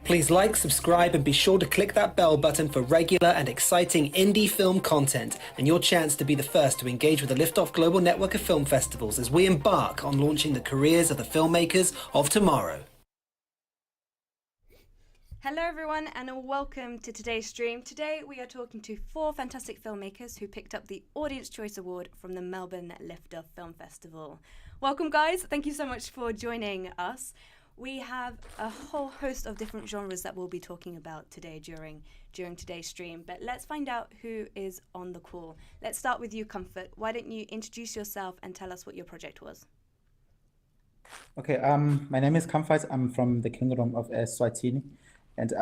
Please like, subscribe, and be sure to click that bell button for regular and exciting indie film content and your chance to be the first to engage with the Lift-Off Global Network of Film Festivals as we embark on launching the careers of the filmmakers of tomorrow. Hello everyone and welcome to today's stream. Today we are talking to 4 fantastic filmmakers who picked up the Audience Choice Award from the Melbourne Lift-Off Film Festival. Welcome guys, thank you so much for joining us. We have a whole host of different genres that we'll be talking about today during today's stream, but let's find out who is on the call. Let's start with you, Comfort. Why don't you introduce yourself and tell us what your project was? Okay, my name is Comfort. I'm from the Kingdom of Eswatini, and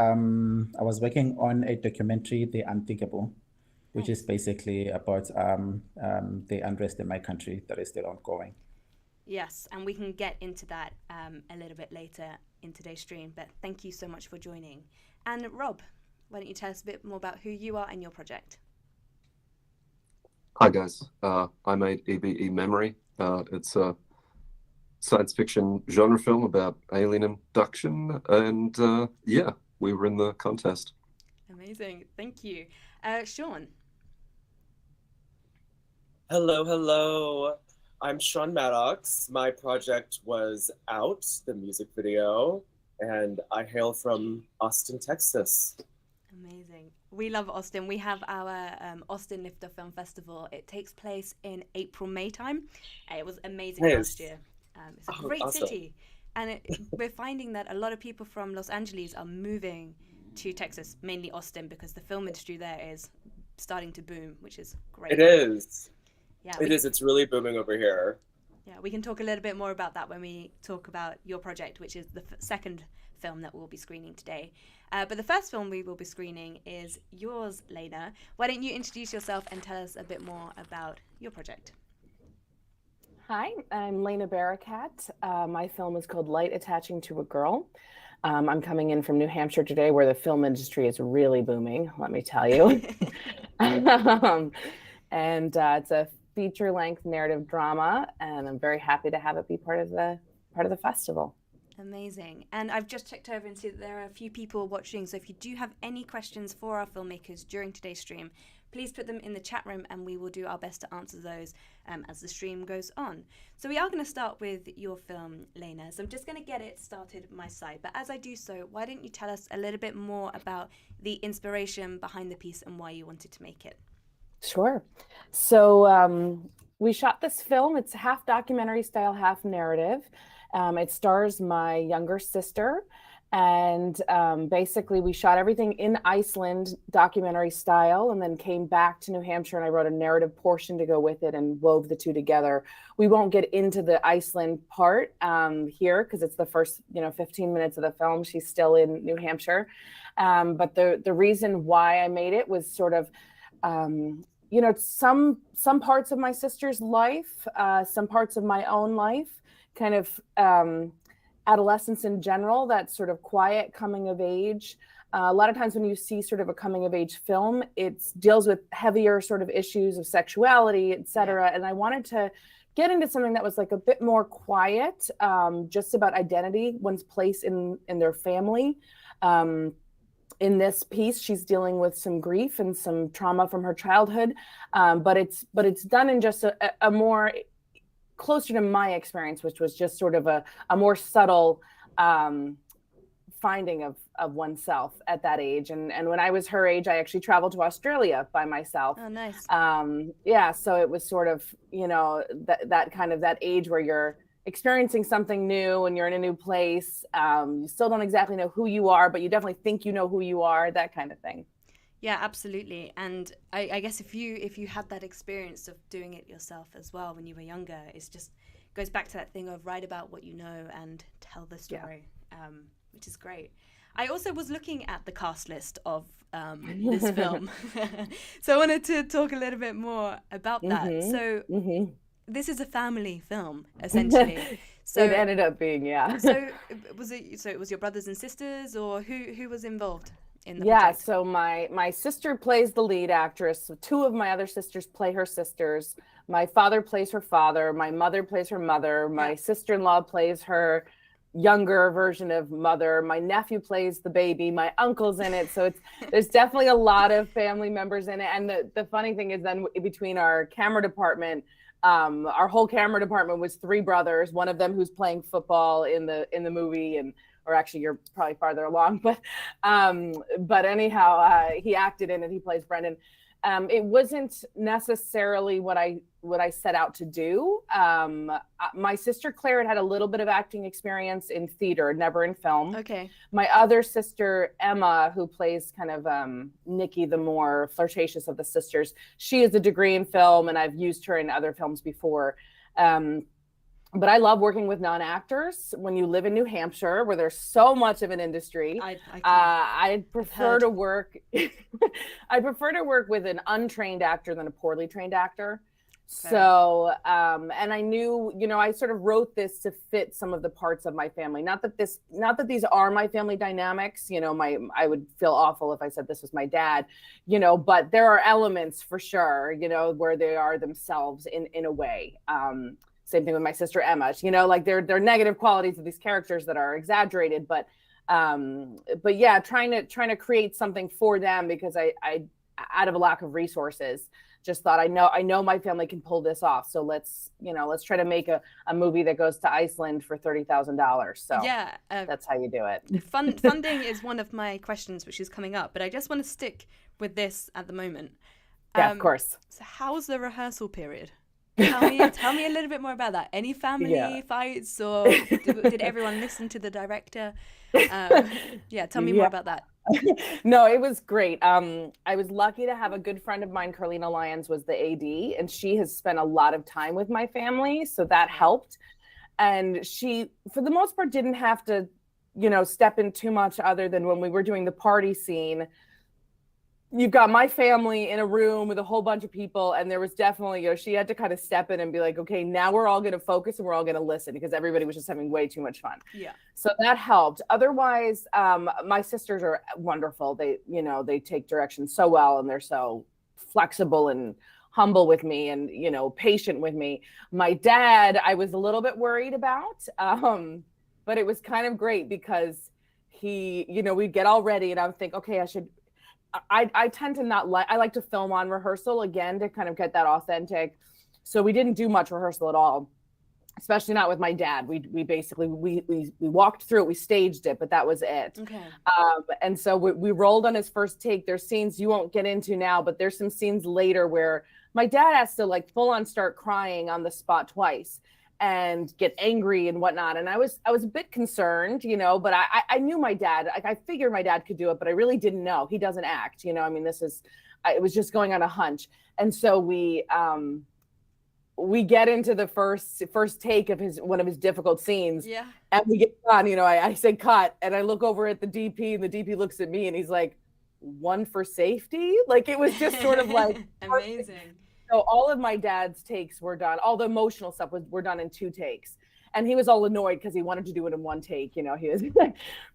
I was working on a documentary, The Unthinkable, which is basically about the unrest in my country that is still ongoing. Yes, and we can get into that a little bit later in today's stream, but thank you so much for joining. And Rob, why don't you tell us a bit more about who you are and your project? Hi guys, I made EBE Memory. It's a science fiction genre film about alien abduction, and yeah, we were in the contest. Amazing, thank you. Sean. Hello. I'm Sean Maddox. My project was Out, the music video, and I hail from Austin, Texas. Amazing. We love Austin. We have our Austin Lift-Off Film Festival. It takes place in April, May time. It was amazing last year. It's a great city. And we're finding that a lot of people from Los Angeles are moving to Texas, mainly Austin, because the film industry there is starting to boom, which is great. It is. Yeah, it is. It's really booming over here. Yeah, we can talk a little bit more about that when we talk about your project, which is the second film that we'll be screening today. But the first film we will be screening is yours, Laina. Why don't you introduce yourself and tell us a bit more about your project? Hi, I'm Laina Barakat. My film is called Light Attaching to a Girl. I'm coming in from New Hampshire today, where the film industry is really booming, let me tell you. And it's a feature-length narrative drama, and I'm very happy to have it be part of the festival. Amazing. And I've just checked over and see that there are a few people watching, so if you do have any questions for our filmmakers during today's stream, please put them in the chat room and we will do our best to answer those as the stream goes on. So we are going to start with your film, Laina. So I'm just going to get it started my side, but as I do so, why don't you tell us a little bit more about the inspiration behind the piece and why you wanted to make it? Sure. So we shot this film. It's half documentary style, half narrative. It stars my younger sister. And basically we shot everything in Iceland, documentary style, and then came back to New Hampshire and I wrote a narrative portion to go with it and wove the two together. We won't get into the Iceland part here because it's the first 15 minutes of the film. She's still in New Hampshire. But the reason why I made it was sort of some parts of my sister's life, some parts of my own life, kind of adolescence in general, that sort of quiet coming of age. A lot of times when you see sort of a coming of age film, it deals with heavier sort of issues of sexuality, etc. And I wanted to get into something that was like a bit more quiet, just about identity, one's place in their family. In this piece, she's dealing with some grief and some trauma from her childhood, but it's done in just a more closer to my experience, which was just sort of a more subtle finding of oneself at that age. And when I was her age, I actually traveled to Australia by myself. Oh, nice. Yeah, so it was sort of that kind of that age where you're experiencing something new and you're in a new place. You still don't exactly know who you are, but you definitely think you know who you are, that kind of thing. Yeah, absolutely. And I guess if you had that experience of doing it yourself as well when you were younger, it just goes back to that thing of write about what you know and tell the story, which is great. I also was looking at the cast list of this film. So I wanted to talk a little bit more about that. So this is a family film, essentially. So it ended up being, yeah. So it was your brothers and sisters, or who was involved in the project? So my sister plays the lead actress. So 2 of my other sisters play her sisters. My father plays her father. My mother plays her mother. My sister-in-law plays her younger version of mother. My nephew plays the baby. My uncle's in it. So there's definitely a lot of family members in it. And the funny thing is then between our camera department, our whole camera department was 3 brothers, one of them who's playing football in the movie, or actually you're probably farther along, but anyhow, he acted in it. He plays Brendan. It wasn't necessarily what I set out to do. My sister Claire had a little bit of acting experience in theater, never in film. Okay. My other sister Emma, who plays kind of Nikki, the more flirtatious of the sisters, she has a degree in film, and I've used her in other films before. But I love working with non-actors. When you live in New Hampshire, where there's so much of an industry, I prefer to work. I prefer to work with an untrained actor than a poorly trained actor. Okay. So, and I knew, I sort of wrote this to fit some of the parts of my family. Not that these are my family dynamics. I would feel awful if I said this was my dad. But there are elements for sure. Where they are themselves in a way. Same thing with my sister Emma. Like they're negative qualities of these characters that are exaggerated, but yeah, trying to create something for them, because I out of a lack of resources, just thought I know my family can pull this off. So let's try to make a movie that goes to Iceland for $30,000. So yeah, that's how you do it. Funding is one of my questions, which is coming up, but I just want to stick with this at the moment. Yeah, of course. So how's the rehearsal period? Tell me a little bit more about that. Any family fights, or did everyone listen to the director? Tell me more about that. No, it was great. I was lucky to have a good friend of mine, Carlina Lyons, was the AD, and she has spent a lot of time with my family, so that helped. And she, for the most part, didn't have to, step in too much, other than when we were doing the party scene. You've got my family in a room with a whole bunch of people, and there was definitely, she had to kind of step in and be like, okay, now we're all going to focus and we're all going to listen, because everybody was just having way too much fun. Yeah. So that helped. Otherwise, my sisters are wonderful. They take direction so well, and they're so flexible and humble with me, and, patient with me. My dad, I was a little bit worried about, but it was kind of great, because he, we'd get all ready, and I would think, okay, I tend to I like to film on rehearsal again, to kind of get that authentic. So we didn't do much rehearsal at all, especially not with my dad. We basically, we walked through it, we staged it, but that was it. Okay. And so we rolled on his first take. There's scenes you won't get into now, but there's some scenes later where my dad has to like full on start crying on the spot twice and get angry and whatnot. And I was a bit concerned, but I knew my dad. I figured my dad could do it, but I really didn't know. He doesn't act, it was just going on a hunch. And so we get into the first take of one of his difficult scenes. Yeah. And we get on, I say cut, and I look over at the DP, and the DP looks at me, and he's like, one for safety? Like, it was just sort of like amazing. So all of my dad's takes were done. All the emotional stuff were done in 2 takes. And he was all annoyed because he wanted to do it in 1 take, he was,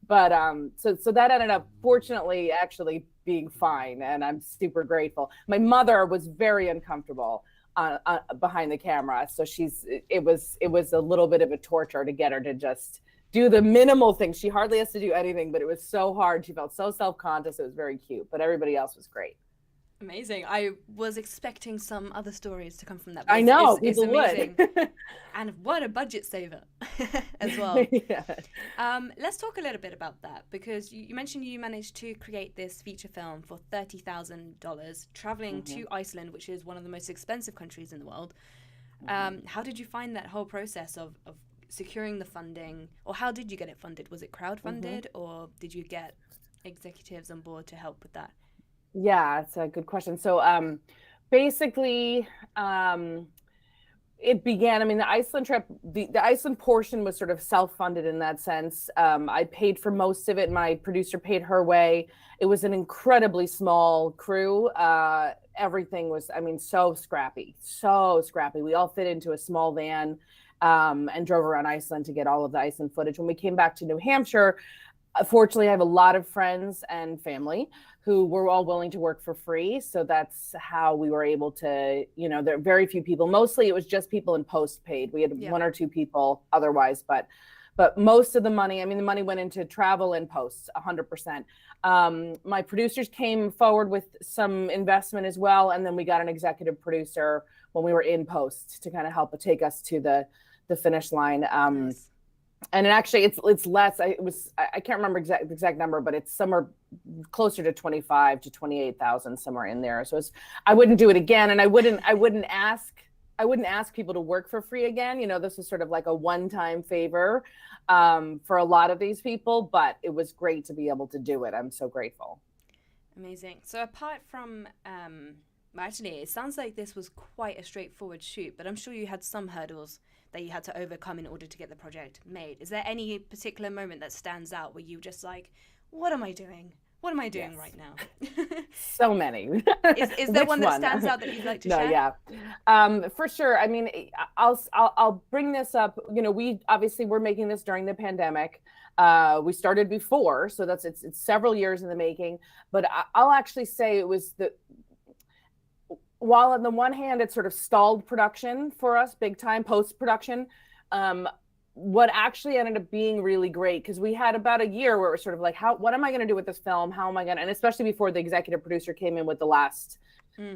but so that ended up fortunately actually being fine. And I'm super grateful. My mother was very uncomfortable behind the camera. So it was a little bit of a torture to get her to just do the minimal things. She hardly has to do anything, but it was so hard. She felt so self-conscious. It was very cute, but everybody else was great. Amazing. I was expecting some other stories to come from that. I know, it's people amazing. Would. And what a budget saver as well. Yeah. Let's talk a little bit about that, because you mentioned you managed to create this feature film for $30,000, traveling to Iceland, which is one of the most expensive countries in the world. How did you find that whole process of securing the funding, or how did you get it funded? Was it crowdfunded, or did you get executives on board to help with that? Yeah, it's a good question. So basically, it began, the Iceland trip, the Iceland portion was sort of self-funded in that sense. I paid for most of it. My producer paid her way. It was an incredibly small crew. Everything was, so scrappy. We all fit into a small van and drove around Iceland to get all of the Iceland footage. When we came back to New Hampshire, fortunately, I have a lot of friends and family who were all willing to work for free. So that's how we were able to, there are very few people. Mostly it was just people in post paid. We had 1 or 2 people otherwise, but but most of the money, I mean, the money went into travel and posts 100%. My producers came forward with some investment as well. And then we got an executive producer when we were in post to kind of help take us to the finish line. Nice. And actually it's less, I can't remember the exact number, but it's somewhere closer to 25 to 28,000, somewhere in there. So I wouldn't do it again. And I wouldn't ask people to work for free again. You know, this is sort of like a one-time favor for a lot of these people, but it was great to be able to do it. I'm so grateful. Amazing. So apart from, actually, it sounds like this was quite a straightforward shoot, but I'm sure you had some hurdles that you had to overcome in order to get the project made. Is there any particular moment that stands out where you just like, what am I doing? What am I doing right now? So many. Is there one that stands out that you'd like to share? Yeah, for sure. I mean, I'll bring this up. You know, we're making this during the pandemic. We started before, so it's several years in the making. But I'll actually say it was while on the one hand it sort of stalled production for us big time, post-production, what actually ended up being really great, because we had about a year where it was sort of like, what am I going to do with this film? How am I going to, and especially before the executive producer came in with the last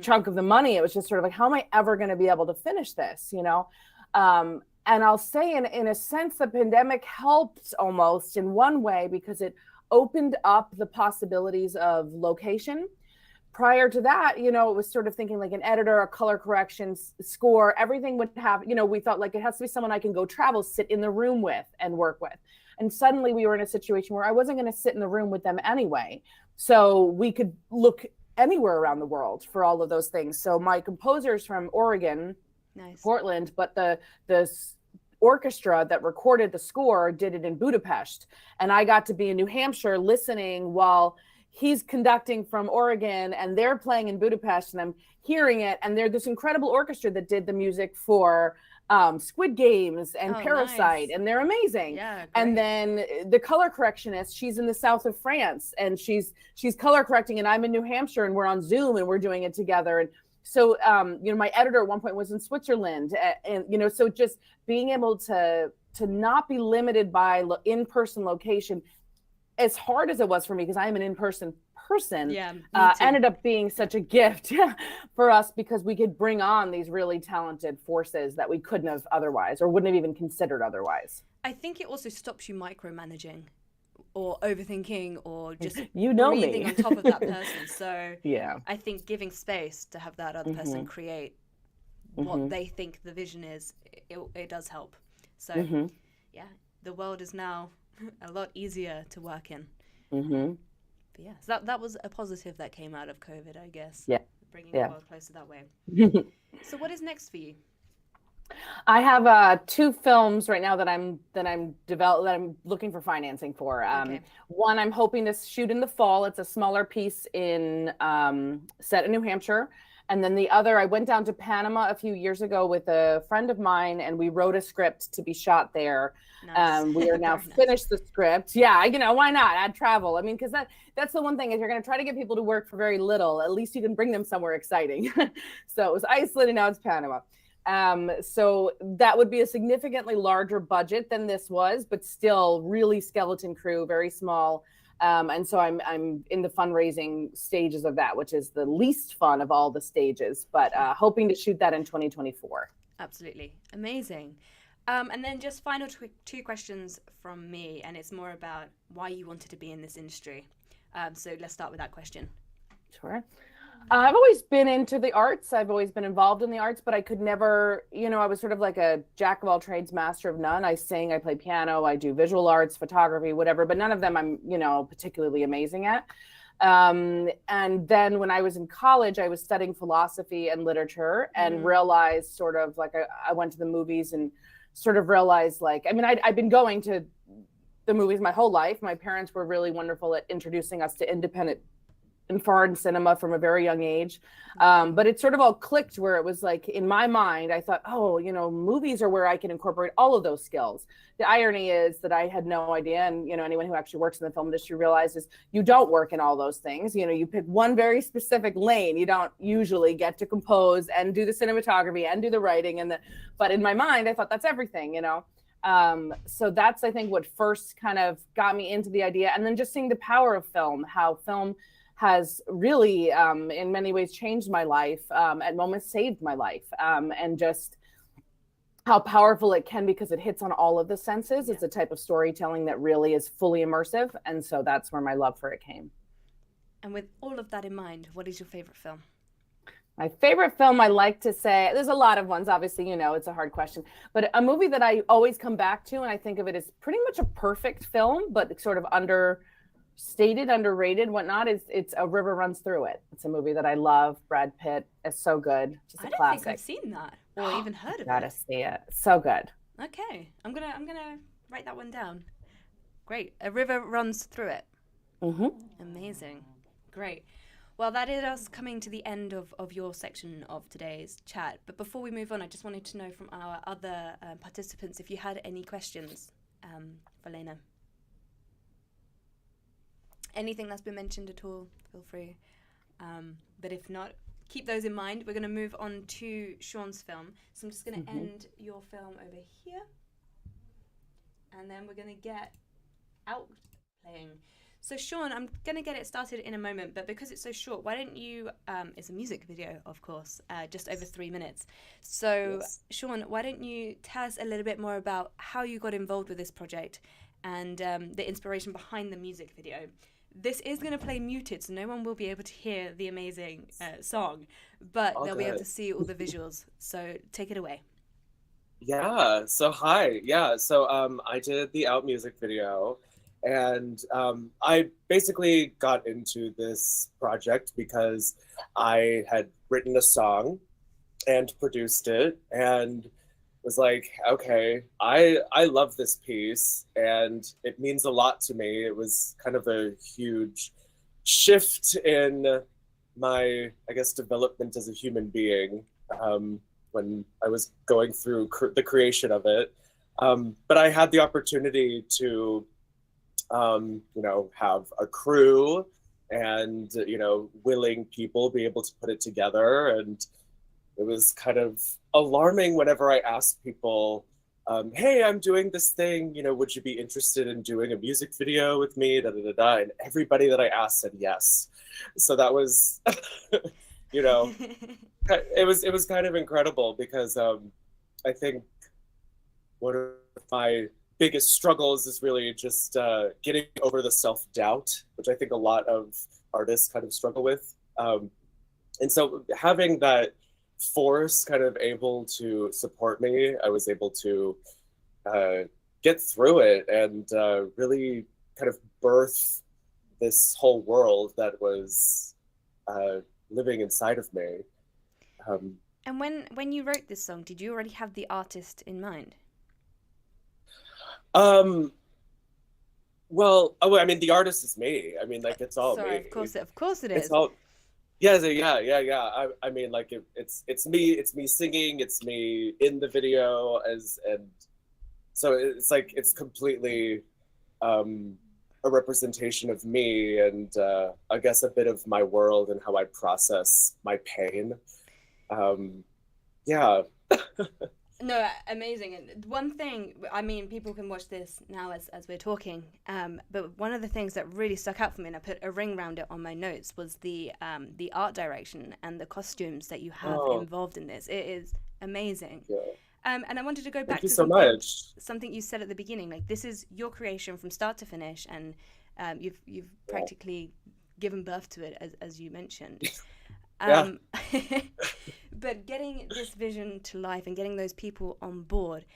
chunk of the money, it was just sort of like, how am I ever going to be able to finish this, you know? And I'll say in a sense, the pandemic helped almost in one way, because it opened up the possibilities of location. Prior to that, you know, it was sort of thinking like an editor, a color corrections, score, everything would have, you know, we thought like it has to be someone I can go travel, sit in the room with and work with. And suddenly we were in a situation where I wasn't going to sit in the room with them anyway. So we could look anywhere around the world for all of those things. So my composer's from Oregon, Nice. Portland, but the orchestra that recorded the score did it in Budapest. And I got to be in New Hampshire listening while he's conducting from Oregon and they're playing in Budapest, and I'm hearing it. And they're this incredible orchestra that did the music for Squid Games and Parasite, nice. and they're amazing. Yeah, great. And then the color correctionist, she's in the south of France, and she's color correcting, and I'm in New Hampshire, and we're on Zoom and we're doing it together. And so, you know, my editor at one point was in Switzerland, and you know, so just being able to not be limited by in-person location, as hard as it was for me, because I am an in-person person, ended up being such a gift for us, because we could bring on these really talented forces that we couldn't have otherwise, or wouldn't have even considered otherwise. I think it also stops you micromanaging or overthinking or just breathing on top of that person. So yeah, I think giving space to have that other person create what they think the vision is, it does help. So yeah, the world is now a lot easier to work in. But yeah, so that was a positive that came out of COVID, I guess. Yeah, bringing the world closer that way. So what is next for you? I have 2 films right now that I'm looking for financing for. One I'm hoping to shoot in the fall. It's a smaller piece set in New Hampshire. And then the other, I went down to Panama a few years ago with a friend of mine, and we wrote a script to be shot there. Nice. We are now finished the script. Yeah, you know, why not? Add travel. I mean, because that's the one thing, if you're going to try to get people to work for very little, at least you can bring them somewhere exciting. So it was Iceland, and now it's Panama. So that would be a significantly larger budget than this was, but still really skeleton crew, very small. And so I'm in the fundraising stages of that, which is the least fun of all the stages, but hoping to shoot that in 2024. Absolutely. Amazing. And then just final 2 questions from me, and it's more about why you wanted to be in this industry. So let's start with that question. Sure. I've always been into the arts. I've always been involved in the arts, but I could never, you know, I was sort of like a jack of all trades, master of none. I sing, I play piano, I do visual arts, photography, whatever, but none of them I'm, you know, particularly amazing at. And then when I was in college, I was studying philosophy and literature, and realized sort of like I went to the movies and sort of realized, like, I mean, I'd been going to the movies my whole life. My parents were really wonderful at introducing us to independent and foreign cinema from a very young age. But it sort of all clicked where it was like, in my mind, I thought, oh, you know, movies are where I can incorporate all of those skills. The irony is that I had no idea. And, you know, anyone who actually works in the film industry realizes you don't work in all those things. You know, you pick one very specific lane. You don't usually get to compose and do the cinematography and do the writing. But in my mind, I thought that's everything, you know. So that's, I think, what first kind of got me into the idea. And then just seeing the power of film, how film has really, in many ways, changed my life, at moments saved my life, and just how powerful it can be because it hits on all of the senses. It's a type of storytelling that really is fully immersive. And so that's where my love for it came. And with all of that in mind, what is your favorite film? My favorite film, I like to say, there's a lot of ones, obviously, it's a hard question, but a movie that I always come back to, and I think of it as pretty much a perfect film, but sort of understated, underrated, whatnot, it's A River Runs Through It. It's a movie that I love. Brad Pitt is so good. Just a I don't classic. think I've seen that or even heard of Gotta it. see it. So good. Okay, I'm gonna write that one down. Great. A River Runs Through It. Mm-hmm. Amazing. Great. Well, that is us coming to the end of your section of today's chat. But before we move on, I just wanted to know from our other participants if you had any questions for Laina. Anything that's been mentioned at all, feel free. But if not, keep those in mind. We're going to move on to Sean's film. So I'm just going to end your film over here. And then we're going to get out playing. So Sean, I'm going to get it started in a moment, but because it's so short, why don't you, it's a music video, of course, just over 3 minutes. So yes. Sean, why don't you tell us a little bit more about how you got involved with this project and the inspiration behind the music video. This is going to play muted, so no one will be able to hear the amazing song, but they'll be able to see all the visuals. So take it away. Yeah, so hi. Yeah, so I did the Out music video. And I basically got into this project because I had written a song and produced it and was like, okay, I love this piece and it means a lot to me. It was kind of a huge shift in my, I guess, development as a human being when I was going through the creation of it. But I had the opportunity to have a crew and, willing people be able to put it together. And it was kind of alarming whenever I asked people, hey, I'm doing this thing, would you be interested in doing a music video with me? And everybody that I asked said yes. So that was, it was kind of incredible because I think one of my biggest struggles is really just getting over the self-doubt, which I think a lot of artists kind of struggle with. And so having that force kind of able to support me, I was able to get through it and really kind of birth this whole world that was living inside of me. And when you wrote this song, did you already have the artist in mind? Well, I mean, the artist is me. I mean, like, it's all me. Of course it is. It's all, yeah. I mean, like, it's me singing, it's me in the video and so it's like, it's completely, a representation of me and, I guess a bit of my world and how I process my pain. Yeah. No, amazing. And one thing, I mean, people can watch this now as we're talking, but one of the things that really stuck out for me, and I put a ring around it on my notes, was the art direction and the costumes that you have involved in this. It is amazing. Yeah. And I wanted to go back to something you said at the beginning. Like, this is your creation from start to finish, and you've practically given birth to it, as you mentioned. But getting this vision to life and getting those people on board,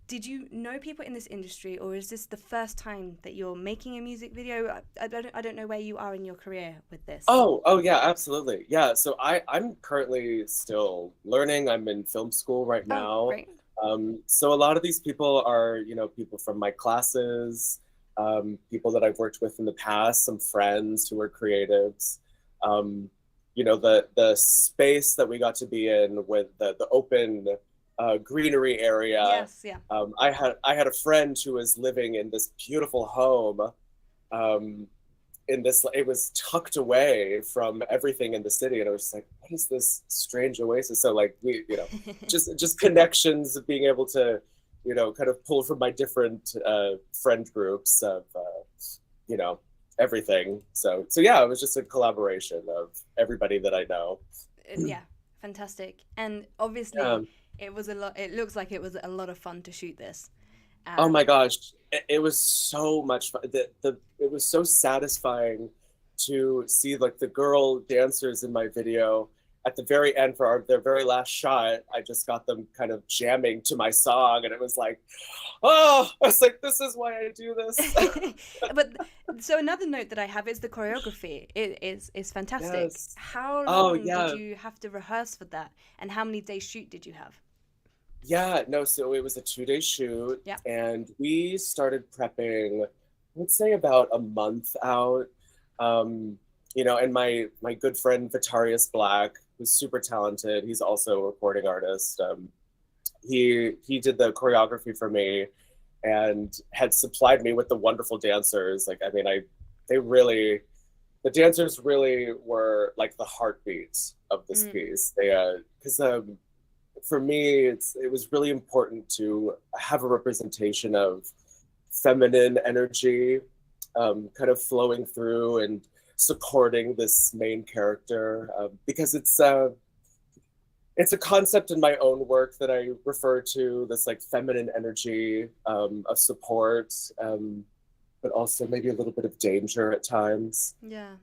did you know people in this industry, or is this the first time that you're making a music video? I don't know where you are in your career with this. Oh yeah, absolutely. Yeah, so I'm currently still learning. I'm in film school right now. Great. So a lot of these people are, people from my classes, people that I've worked with in the past, some friends who are creatives. The space that we got to be in with the open greenery area. Yes, yeah. I had a friend who was living in this beautiful home. It was tucked away from everything in the city, and I was like, what is this strange oasis? So like we, just connections of being able to, kind of pulled from my different friend groups of, everything. So yeah, it was just a collaboration of everybody that I know. Yeah, fantastic. And obviously, it was a lot. It looks like it was a lot of fun to shoot this. Oh my gosh, it was so much fun. It was so satisfying to see like the girl dancers in my video. At the very end for their very last shot, I just got them kind of jamming to my song, and it was like, oh, I was like, this is why I do this. But so another note that I have is the choreography. It is fantastic. Yes. How long did you have to rehearse for that, and how many days shoot did you have? Yeah, no, so it was a 2-day shoot, and we started prepping, I would say about a month out. And my good friend Vitarius Black, who's super talented, he's also a recording artist. He did the choreography for me and had supplied me with the wonderful dancers. Like, I mean, the dancers really were like the heartbeat of this piece. Because for me, it was really important to have a representation of feminine energy kind of flowing through and supporting this main character, because it's a concept in my own work that I refer to, this like feminine energy of support, but also maybe a little bit of danger at times. Yeah.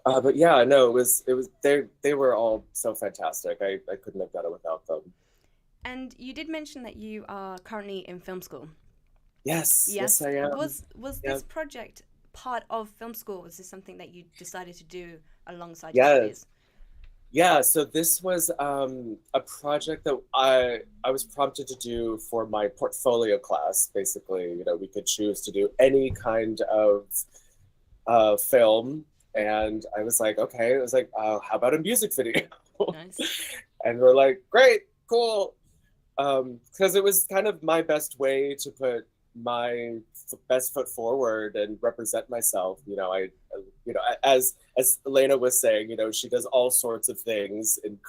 But yeah, no, it was they were all so fantastic. I couldn't have done it without them. And you did mention that you are currently in film school. Yes, I am. Was this project part of film school? Was this something that you decided to do alongside your studies? Yeah, so this was a project that I was prompted to do for my portfolio class. Basically, we could choose to do any kind of film, and I was like, okay. It was like, how about a music video? Nice. And we're like, great, cool, because it was kind of my best way to put my best foot forward and represent myself. As Laina was saying, she does all sorts of things in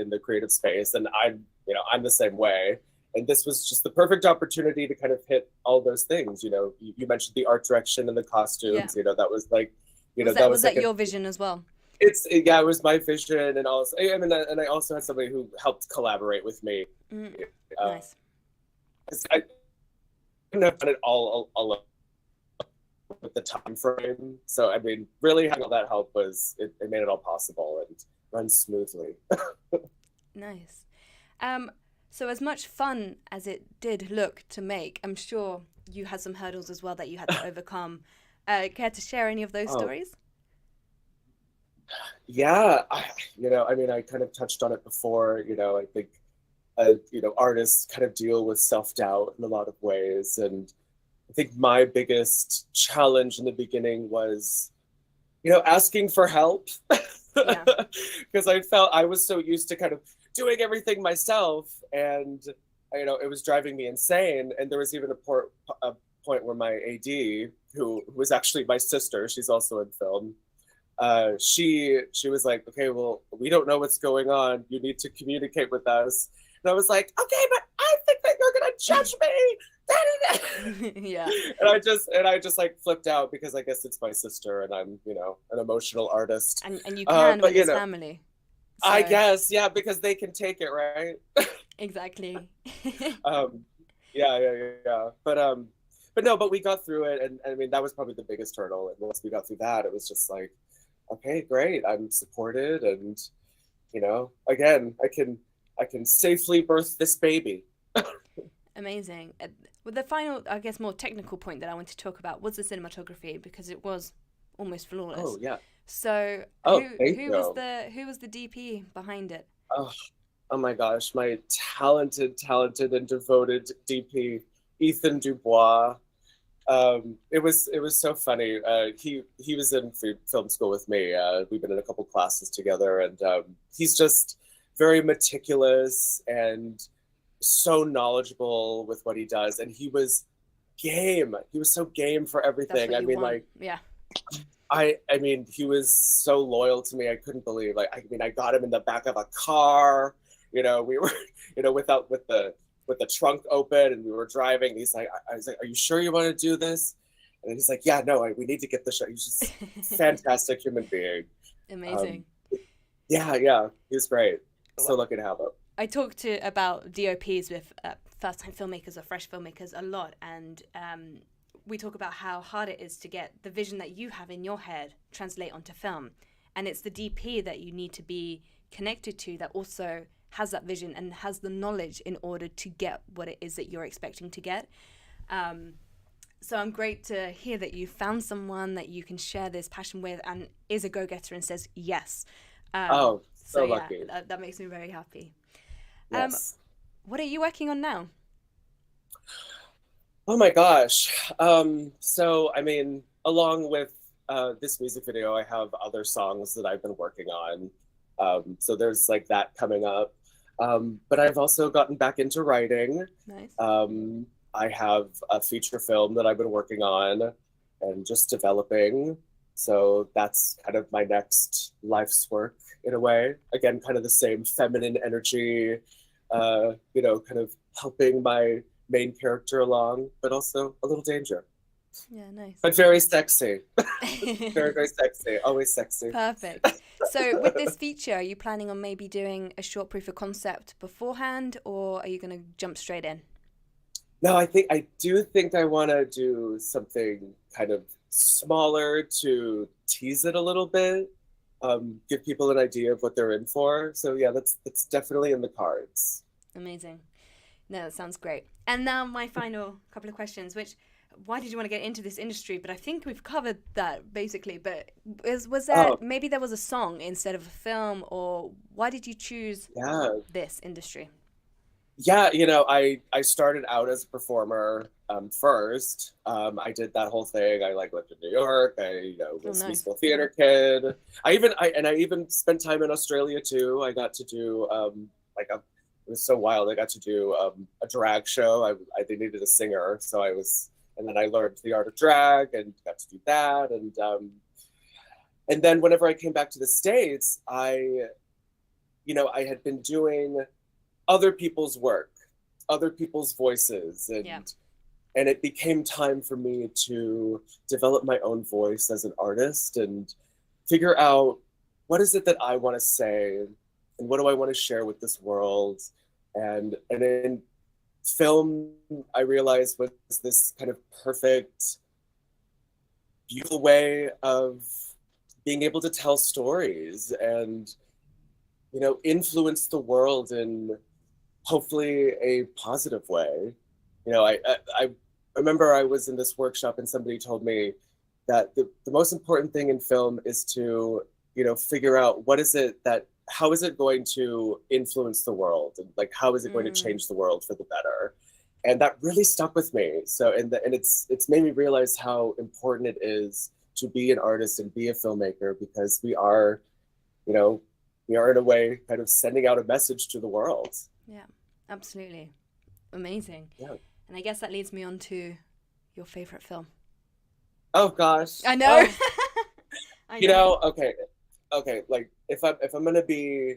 the creative space, and I'm the same way. And this was just the perfect opportunity to kind of hit all those things. You mentioned the art direction and the costumes. That was like, was that your vision as well? It was my vision, and also and I also had somebody who helped collaborate with me. Nice. I couldn't have done it all alone with the time frame. So I mean, really having all that help it made it all possible and run smoothly. Nice. So as much fun as it did look to make, I'm sure you had some hurdles as well that you had to overcome. Care to share any of those stories? Yeah, I kind of touched on it before. I think artists kind of deal with self-doubt in a lot of ways, and I think my biggest challenge in the beginning was, asking for help, because I felt I was so used to kind of doing everything myself, and it was driving me insane. And there was even a point where my AD, who was actually my sister, she's also in film, she was like, okay, well, we don't know what's going on. You need to communicate with us. And I was like, okay, but I think that you're gonna judge me. Yeah. And I just like flipped out, because I guess it's my sister, and I'm an emotional artist. And you can with his family. So. I guess, yeah, because they can take it, right? Exactly. Yeah. But we got through it, and I mean that was probably the biggest hurdle. And once we got through that, it was just like, okay, great, I'm supported, and again, I can safely birth this baby. Amazing. Well, the final, I guess, more technical point that I want to talk about was the cinematography, because it was almost flawless. Oh yeah. So who was the DP behind it? Oh my gosh, my talented and devoted DP, Ethan Dubois. It was so funny. He was in film school with me. We've been in a couple classes together, and he's just very meticulous and so knowledgeable with what he does. And he was game. He was so game for everything. I mean, like, yeah. I mean, he was so loyal to me. I couldn't believe. Like, I mean, I got him in the back of a car. We were, with the with the trunk open, and we were driving. And he's like, I was like, "Are you sure you want to do this?" And he's like, "Yeah, no, we need to get the show." He's just a fantastic human being. Amazing. Yeah, he was great. So lucky to have him. I talk about DOPs with first-time filmmakers or fresh filmmakers a lot, and we talk about how hard it is to get the vision that you have in your head translate onto film. And it's the DP that you need to be connected to that also has that vision and has the knowledge in order to get what it is that you're expecting to get. So I'm great to hear that you found someone that you can share this passion with and is a go-getter and says yes. So lucky. Yeah, that makes me very happy. Yes. What are you working on now? Oh my gosh. So, I mean, along with this music video, I have other songs that I've been working on. So there's like that coming up. But I've also gotten back into writing. Nice. I have a feature film that I've been working on and just developing. So that's kind of my next life's work in a way. Again, kind of the same feminine energy, kind of helping my main character along, but also a little danger. Yeah, nice. But very sexy. Very, very sexy. Always sexy. Perfect. So with this feature, are you planning on maybe doing a short proof of concept beforehand, or are you going to jump straight in? No, I do think I want to do something kind of smaller to tease it a little bit, give people an idea of what they're in for. So yeah, that's definitely in the cards. Amazing. No, that sounds great. And now my final couple of questions, which, why did you want to get into this industry? But I think we've covered that basically, but was there, maybe there was a song instead of a film, or why did you choose this industry? Yeah, I started out as a performer first. I did that whole thing. I lived in New York. I was a musical theater kid. I even spent time in Australia too. I got to do it was so wild. I got to do a drag show. They needed a singer, so and then I learned the art of drag and got to do that. And then whenever I came back to the States, I had been doing other people's work, other people's voices, and it became time for me to develop my own voice as an artist and figure out what is it that I want to say and what do I want to share with this world. And in film, I realized was this kind of perfect, beautiful way of being able to tell stories and influence the world in hopefully a positive way. I remember I was in this workshop and somebody told me that the most important thing in film is to, figure out how is it going to influence the world, and how is it going to change the world for the better. And that really stuck with me. So, and it's made me realize how important it is to be an artist and be a filmmaker, because we are in a way kind of sending out a message to the world. Yeah, absolutely. Amazing. Yeah. And I guess that leads me on to your favorite film. Oh gosh. I know. I know. Okay. If I'm gonna be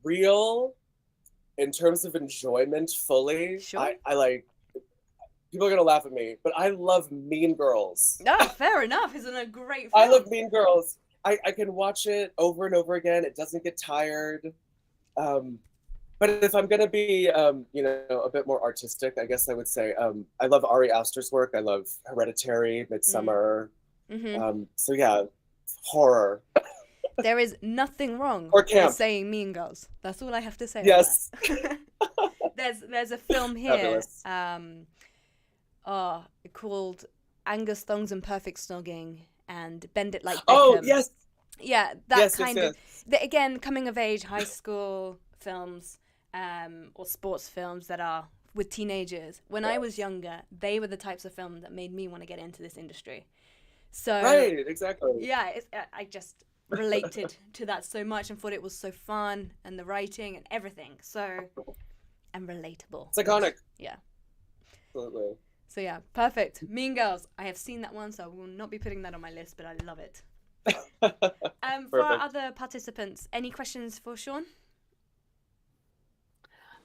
real in terms of enjoyment fully, sure. I people are gonna laugh at me, but I love Mean Girls. No, fair enough. Isn't it a great film? I love Mean Girls. I can watch it over and over again. It doesn't get tired. But if I'm gonna be, a bit more artistic, I guess I would say I love Ari Aster's work. I love Hereditary, Midsummer. Mm-hmm. So yeah, horror. There is nothing wrong Or camp. with saying Mean Girls. That's all I have to say. Yes. There's a film here, Fabulous. called Angus Thongs and Perfect Snogging and Bend It Like Beckham. Oh yes. Yeah, that kind yes. of again, coming of age, high school films, or sports films that are with teenagers. When I was younger, they were the types of films that made me want to get into this industry. So Right, exactly. yeah, I just related to that so much and thought it was so fun, and the writing and everything, and relatable. It's iconic. Yeah. Absolutely. So yeah, perfect. Mean Girls. I have seen that one, so I will not be putting that on my list, but I love it. For our other participants, any questions for Sean?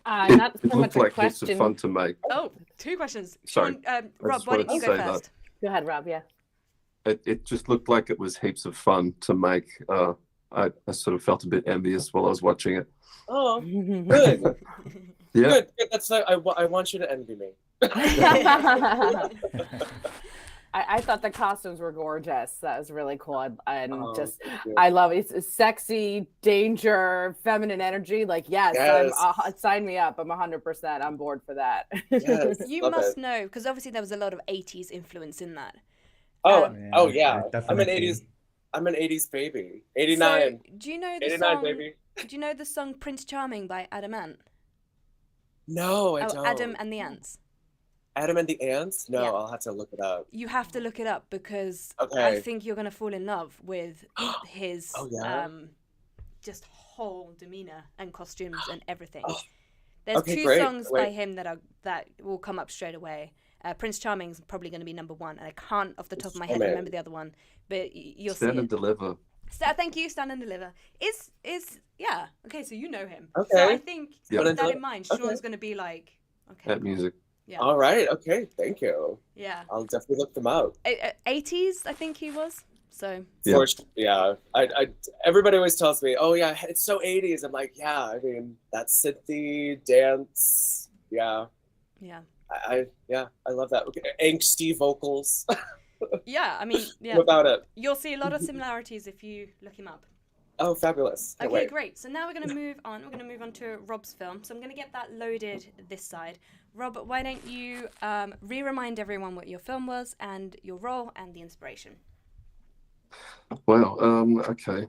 Not It so much looked a like heaps of question. fun to make. Oh, 2 questions. Sorry, Sean, Rob, just why wanted don't you to go say that. first? Go ahead, Rob. Yeah. It just looked like it was heaps of fun to make. I sort of felt a bit envious while I was watching it. Oh, good. Yeah. Good. That's I want you to envy me. I thought the costumes were gorgeous. That was really cool. And Thank you. I love it. It's sexy, danger, feminine energy. Like, yes. Sign me up. I'm 100% on board for that. Yes, You love must it. know, because obviously there was a lot of 80s influence in that. Oh, Yeah, I'm an definitely. 80s baby. 89. So, do you know the 89 song? baby. Do you know the song Prince Charming by Adam Ant? No, I Oh, don't. Adam and the Ants. Adam and the Ants? No, Yeah. I'll have to look it up. You have to look it up because Okay. I think you're gonna fall in love with his Oh, yeah? just whole demeanor and costumes and everything. Oh, There's okay, 2 great. songs by Wait. him that will come up straight away. Prince Charming's probably going to be number 1, and I can't off the top of my head Charming. remember the other one, but you'll Stand see and it. deliver. Thank you, Stand and Deliver. Is yeah, okay, so you know him. So Okay. I think Yeah. with that in mind, Okay. Sean's going to be like, okay, That cool. music. Yeah, All right. Okay. Thank you. yeah. I'll definitely look them up. 80s, I think he was. So Yeah. Yeah. Everybody always tells me, "Oh yeah, it's so 80s." I'm like, yeah. I mean, that synthy dance. Yeah. yeah, I love that. Okay. Angsty vocals. yeah. I mean, yeah. Without it. You'll see a lot of similarities if you look him up. Oh, fabulous. Can't Okay, wait. great. So now we're going to move on. We're going to move on to Rob's film. So I'm going to get that loaded this side. Rob, why don't you re-remind everyone what your film was and your role and the inspiration? Wow. Okay.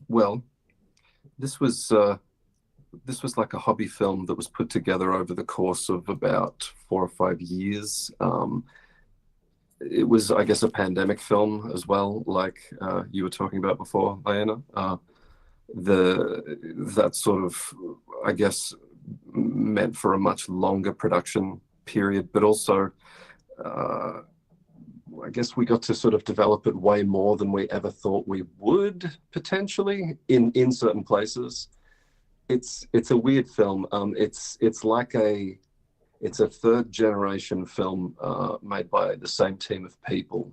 Well, this was like a hobby film that was put together over the course of about 4 or 5 years. It was, I guess, a pandemic film as well, like you were talking about before, Laina. That sort of, I guess, meant for a much longer production period, but also I guess we got to sort of develop it way more than we ever thought we would, potentially, in certain places. It's a weird film. It's a third generation film made by the same team of people.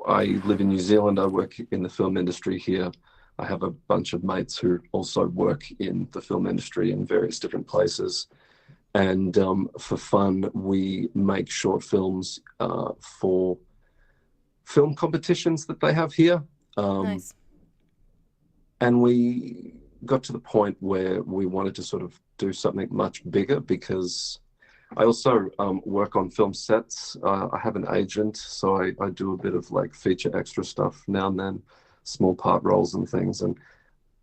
I live in New Zealand. I work in the film industry here. I have a bunch of mates who also work in the film industry in various different places. And for fun, we make short films for film competitions that they have here. Nice. And we got to the point where we wanted to sort of do something much bigger, because I also work on film sets. I have an agent, so I do a bit of like feature extra stuff now and then, small part roles and things. And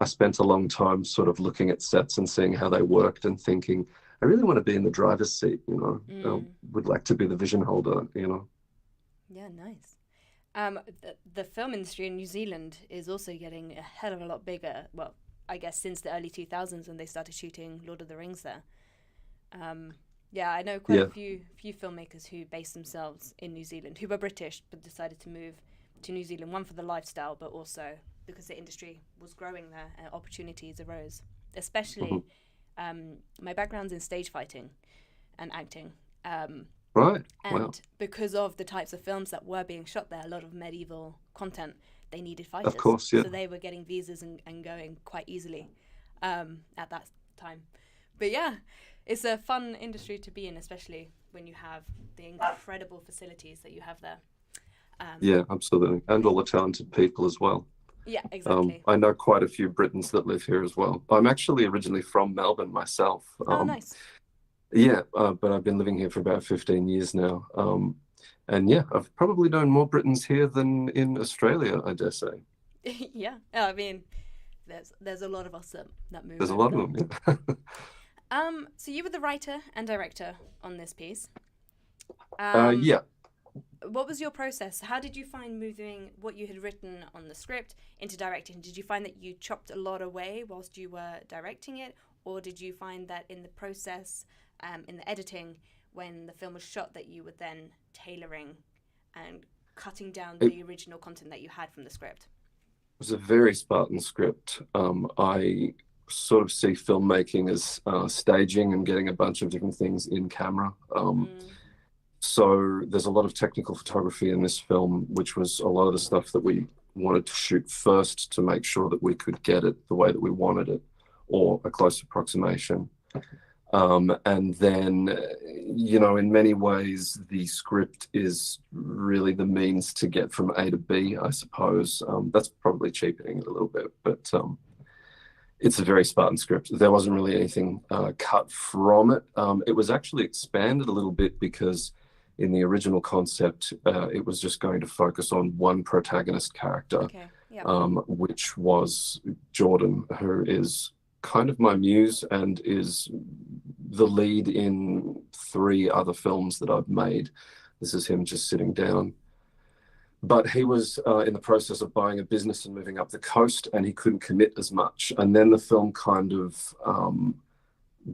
I spent a long time sort of looking at sets and seeing how they worked and thinking, I really want to be in the driver's seat, would like to be the vision holder, Yeah, nice. The film industry in New Zealand is also getting a hell of a lot bigger. Well, I guess since the early 2000s when they started shooting Lord of the Rings there. Yeah, I know quite a few filmmakers who based themselves in New Zealand, who were British but decided to move to New Zealand, one for the lifestyle, but also because the industry was growing there and opportunities arose. Especially, my background's in stage fighting and acting. Right. And Wow. because of the types of films that were being shot there, a lot of medieval content, they needed fighters. Of course, yeah. So they were getting visas and going quite easily at that time. But yeah, it's a fun industry to be in, especially when you have the incredible facilities that you have there. Yeah, absolutely. And all the talented people as well. Yeah, exactly. I know quite a few Britons that live here as well. I'm actually originally from Melbourne myself. Oh, nice. Yeah, but I've been living here for about 15 years now. And yeah, I've probably known more Britons here than in Australia, I dare say. Yeah, I mean, there's a lot of us that move. There's a over lot there. of them, yeah. So you were the writer and director on this piece. Yeah. What was your process? How did you find moving what you had written on the script into directing? Did you find that you chopped a lot away whilst you were directing it? Or did you find that in the process, in the editing, when the film was shot, that you were then tailoring and cutting down the original content that you had from the script? It was a very Spartan script. I sort of see filmmaking as staging and getting a bunch of different things in camera. So there's a lot of technical photography in this film, which was a lot of the stuff that we wanted to shoot first to make sure that we could get it the way that we wanted it, or a close approximation. And then, you know, in many ways, the script is really the means to get from A to B, I suppose. That's probably cheapening it a little bit, but it's a very Spartan script. There wasn't really anything cut from it. It was actually expanded a little bit because in the original concept, it was just going to focus on one protagonist character, Okay. Yep. which was Jordan, who is kind of my muse and is the lead in 3 other films that I've made. This is him just sitting down. But he was in the process of buying a business and moving up the coast, and he couldn't commit as much. And then the film kind of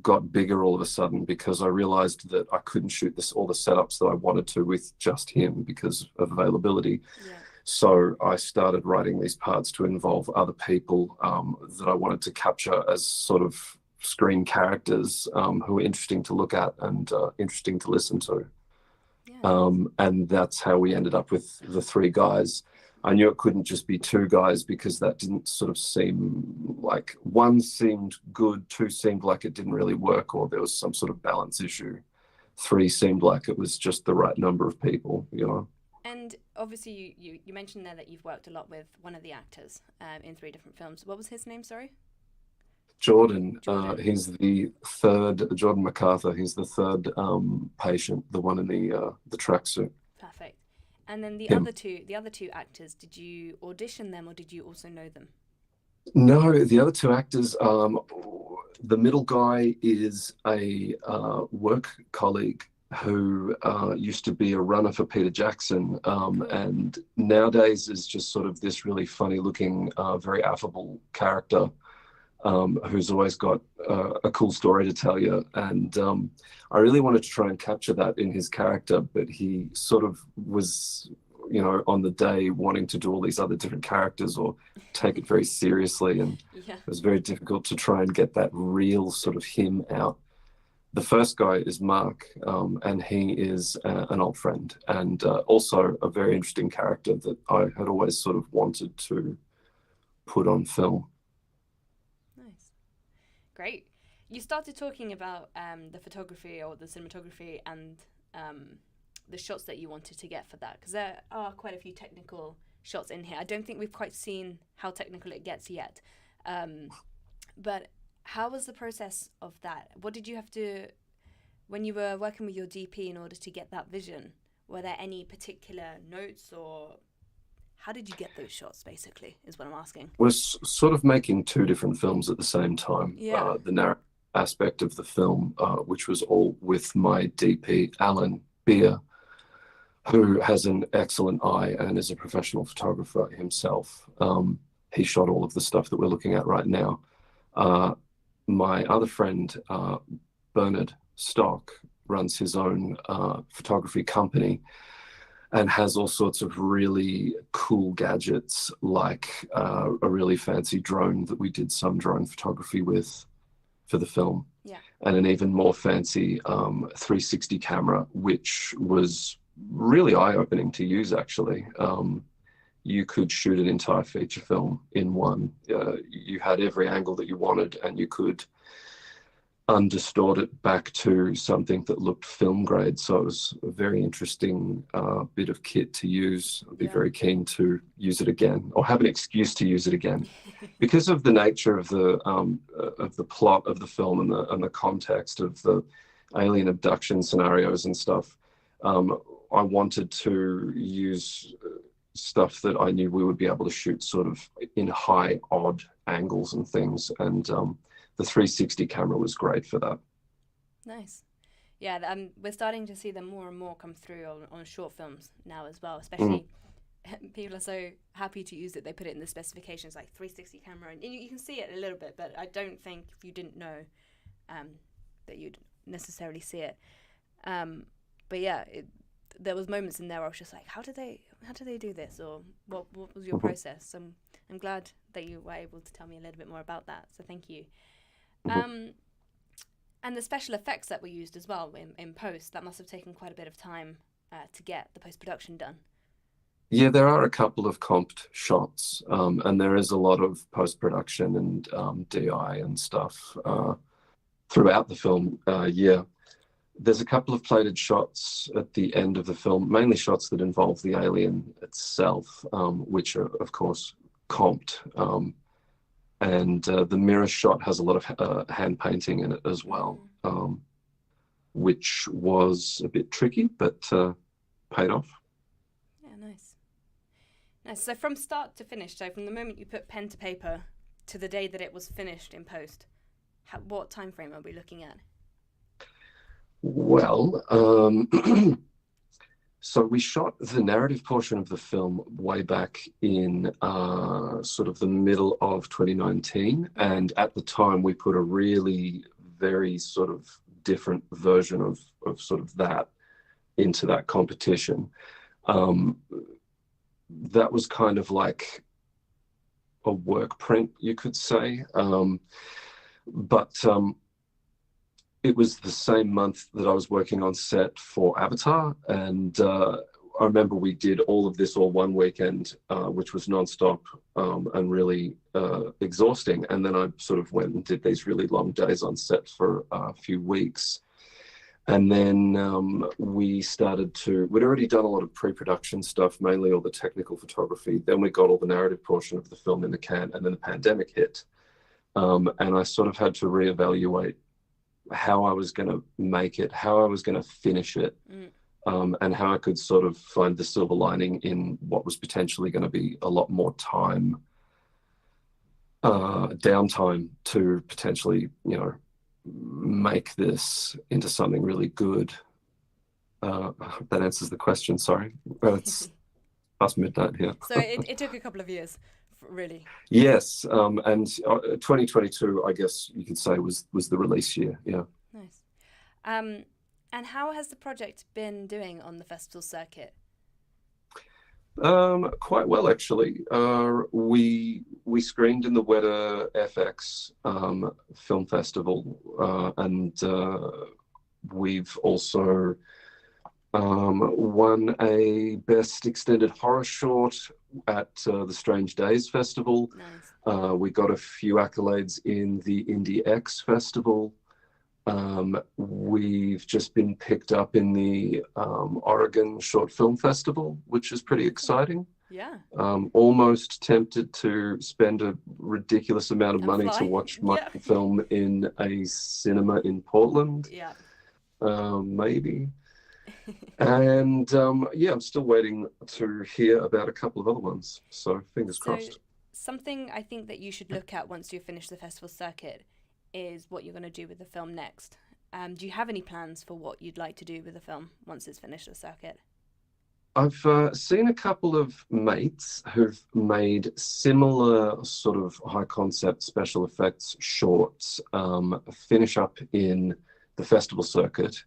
got bigger all of a sudden because I realized that I couldn't shoot all the setups that I wanted to with just him because of availability. Yeah. So I started writing these parts to involve other people that I wanted to capture as sort of screen characters who were interesting to look at and interesting to listen to. Yeah. And that's how we ended up with the 3 guys. I knew it couldn't just be 2 guys because that didn't sort of seem like, 1 seemed good, 2 seemed like it didn't really work, or there was some sort of balance issue. 3 seemed like it was just the right number of people, you know. And obviously, you mentioned there that you've worked a lot with one of the actors in 3 different films. What was his name? Sorry. Jordan. Jordan. He's the 3rd. Jordan MacArthur. He's the 3rd patient, the one in the tracksuit. Perfect. And then the Him. other two actors. Did you audition them, or did you also know them? No, the other 2 actors. The middle guy is a work colleague who used to be a runner for Peter Jackson, and nowadays is just sort of this really funny-looking, very affable character. Who's always got a cool story to tell you. And I really wanted to try and capture that in his character, but he sort of was, you know, on the day wanting to do all these other different characters or take it very seriously. And Yeah. it was very difficult to try and get that real sort of him out. The first guy is Mark, and he is an old friend and also a very interesting character that I had always sort of wanted to put on film. Nice. Great. You started talking about the photography or the cinematography and the shots that you wanted to get for that, because there are quite a few technical shots in here. I don't think we've quite seen how technical it gets yet. But how was the process of that? What did you have to, when you were working with your DP in order to get that vision, were there any particular notes, or how did you get those shots, basically, is what I'm asking? We're sort of making 2 different films at the same time. Yeah. The narrative aspect of the film, which was all with my DP, Alan Beer, who has an excellent eye and is a professional photographer himself. He shot all of the stuff that we're looking at right now. My other friend, Bernard Stock, runs his own photography company and has all sorts of really cool gadgets, like a really fancy drone that we did some drone photography with for the film. Yeah. And an even more fancy 360 camera, which was really eye-opening to use, actually. You could shoot an entire feature film in one. You had every angle that you wanted, and you could undistort it back to something that looked film grade. So it was a very interesting bit of kit to use. I'd be very keen to use it again, or have an excuse to use it again, because of the nature of the plot of the film and the context of the alien abduction scenarios and stuff. I wanted to use stuff that I knew we would be able to shoot sort of in high, odd angles and things. And the 360 camera was great for that. Nice. Yeah, we're starting to see them more and more come through on short films now as well, especially people are so happy to use it. They put it in the specifications, like 360 camera, and you can see it a little bit, but I don't think if you didn't know that you'd necessarily see it. But yeah, there was moments in there where I was just like, how do they do this, or what was your process? I'm glad that you were able to tell me a little bit more about that. So thank you. Mhm. And the special effects that were used as well in post, that must have taken quite a bit of time to get the post-production done. Yeah, there are a couple of comped shots, and there is a lot of post-production and DI and stuff throughout the film. Yeah, there's a couple of plated shots at the end of the film, mainly shots that involve the alien itself, which are, of course, comped. And the mirror shot has a lot of hand painting in it as well, which was a bit tricky, but paid off. Yeah, nice. Nice. So from start to finish, so from the moment you put pen to paper to the day that it was finished in post, what time frame are we looking at? Well, so we shot the narrative portion of the film way back in sort of the middle of 2019. And at the time, we put a really very sort of different version of sort of that into that competition. That was kind of like a work print, you could say. But it was the same month that I was working on set for Avatar, and I remember we did all of this all one weekend, which was nonstop and really exhausting. And then I sort of went and did these really long days on set for a few weeks. And then we'd already done a lot of pre-production stuff, mainly all the technical photography. Then we got all the narrative portion of the film in the can, and then the pandemic hit. And I sort of had to reevaluate how I was going to make it, how I was going to finish it, and how I could sort of find the silver lining in what was potentially going to be a lot more downtime to potentially, make this into something really good. That answers the question, sorry. It's past midnight here. So it took a couple of years, really. Yes, and 2022, I guess you could say, was the release year. Yeah. Nice. And how has the project been doing on the festival circuit? Quite well, actually. We screened in the Weta FX Film Festival, and we've also won a Best Extended Horror Short at the Strange Days Festival. Nice. We got a few accolades in the Indie X Festival. We've just been picked up in the Oregon Short Film Festival, which is pretty exciting. Yeah. Almost tempted to spend a ridiculous amount of money to watch my film in a cinema in Portland. Yeah. Maybe. And yeah, I'm still waiting to hear about a couple of other ones. So fingers crossed. Something I think that you should look at once you finish the festival circuit is what you're going to do with the film next. Do you have any plans for what you'd like to do with the film once it's finished the circuit? I've seen a couple of mates who've made similar sort of high concept special effects shorts finish up in the festival circuit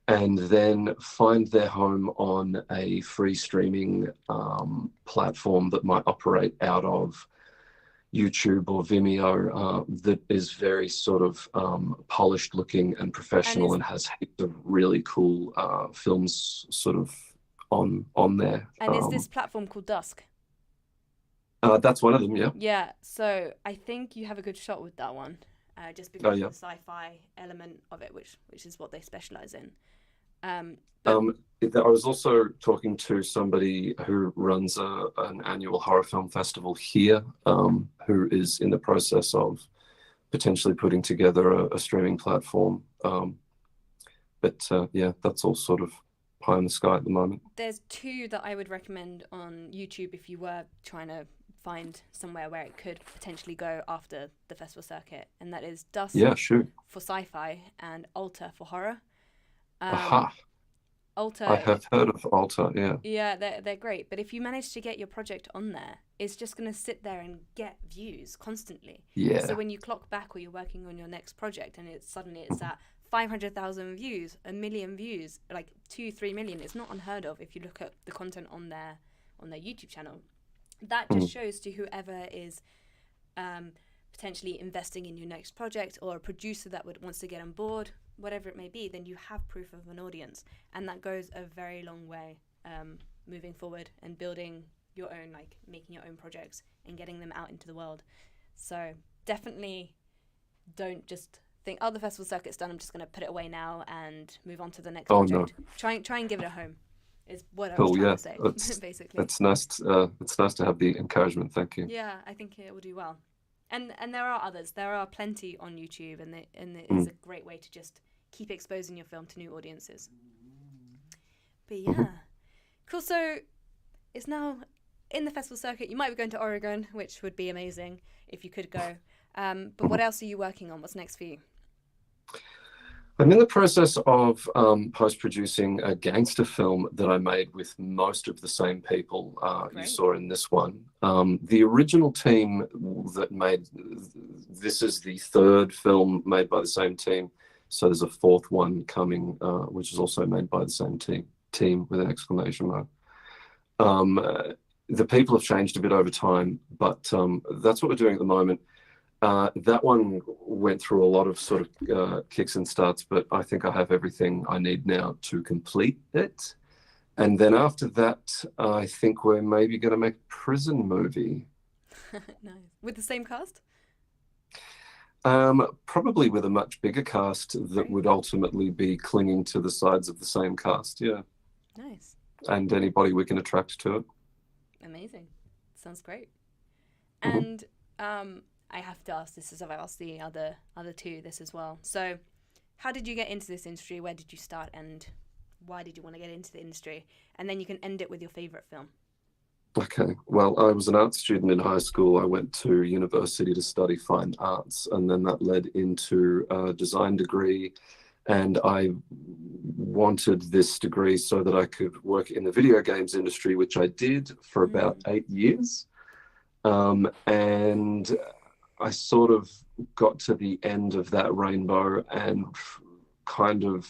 and then find their home on a free streaming platform that might operate out of YouTube or Vimeo that is very sort of polished looking and professional and has heaps of really cool films sort of on there. And is this platform called Dusk? That's one of them, yeah. Yeah, so I think you have a good shot with that one, just because of the sci-fi element of it, which is what they specialize in. I was also talking to somebody who runs an annual horror film festival here, who is in the process of potentially putting together a streaming platform. But yeah, that's all sort of pie in the sky at the moment. There's two that I would recommend on YouTube if you were trying to find somewhere where it could potentially go after the festival circuit, and that is Dusk for sci-fi and Alter for horror. Aha. Alter, I have heard of Alter, yeah. Yeah, they're great. But if you manage to get your project on there, it's just going to sit there and get views constantly. Yeah. So when you clock back or you're working on your next project and it's at 500,000 views, 1 million views, like 2-3 million, it's not unheard of if you look at the content on their YouTube channel. That just shows to whoever is potentially investing in your next project, or a producer that wants to get on board, whatever it may be, then you have proof of an audience, and that goes a very long way moving forward and building your own, like making your own projects and getting them out into the world. So definitely don't just think, oh, the festival circuit's done, I'm just going to put it away now and move on to the next project. No. Try and give it a home is what I was trying to say, basically. It's nice to have the encouragement. Thank you. Yeah, I think it will do well. And there are others. There are plenty on YouTube, and it's a great way to just keep exposing your film to new audiences. But yeah, cool. So it's now in the festival circuit. You might be going to Oregon, which would be amazing if you could go. But what else are you working on? What's next for you? I'm in the process of post-producing a gangster film that I made with most of the same people you saw in this one. The original team that made this is the third film made by the same team. So there's a fourth one coming, which is also made by the same team with an exclamation mark. The people have changed a bit over time, but that's what we're doing at the moment. That one went through a lot of sort of kicks and starts, but I think I have everything I need now to complete it. And then after that, I think we're maybe going to make a prison movie. Nice. With the same cast? Probably with a much bigger cast that would ultimately be clinging to the sides of the same cast, yeah. Nice. And anybody we can attract to it. Amazing. Sounds great. And I have to ask this, as I've asked the other two this as well. So how did you get into this industry? Where did you start, and why did you want to get into the industry? And then you can end it with your favorite film. Okay, well, I was an art student in high school. I went to university to study fine arts, and then that led into a design degree. And I wanted this degree so that I could work in the video games industry, which I did for about 8 years. And I sort of got to the end of that rainbow and kind of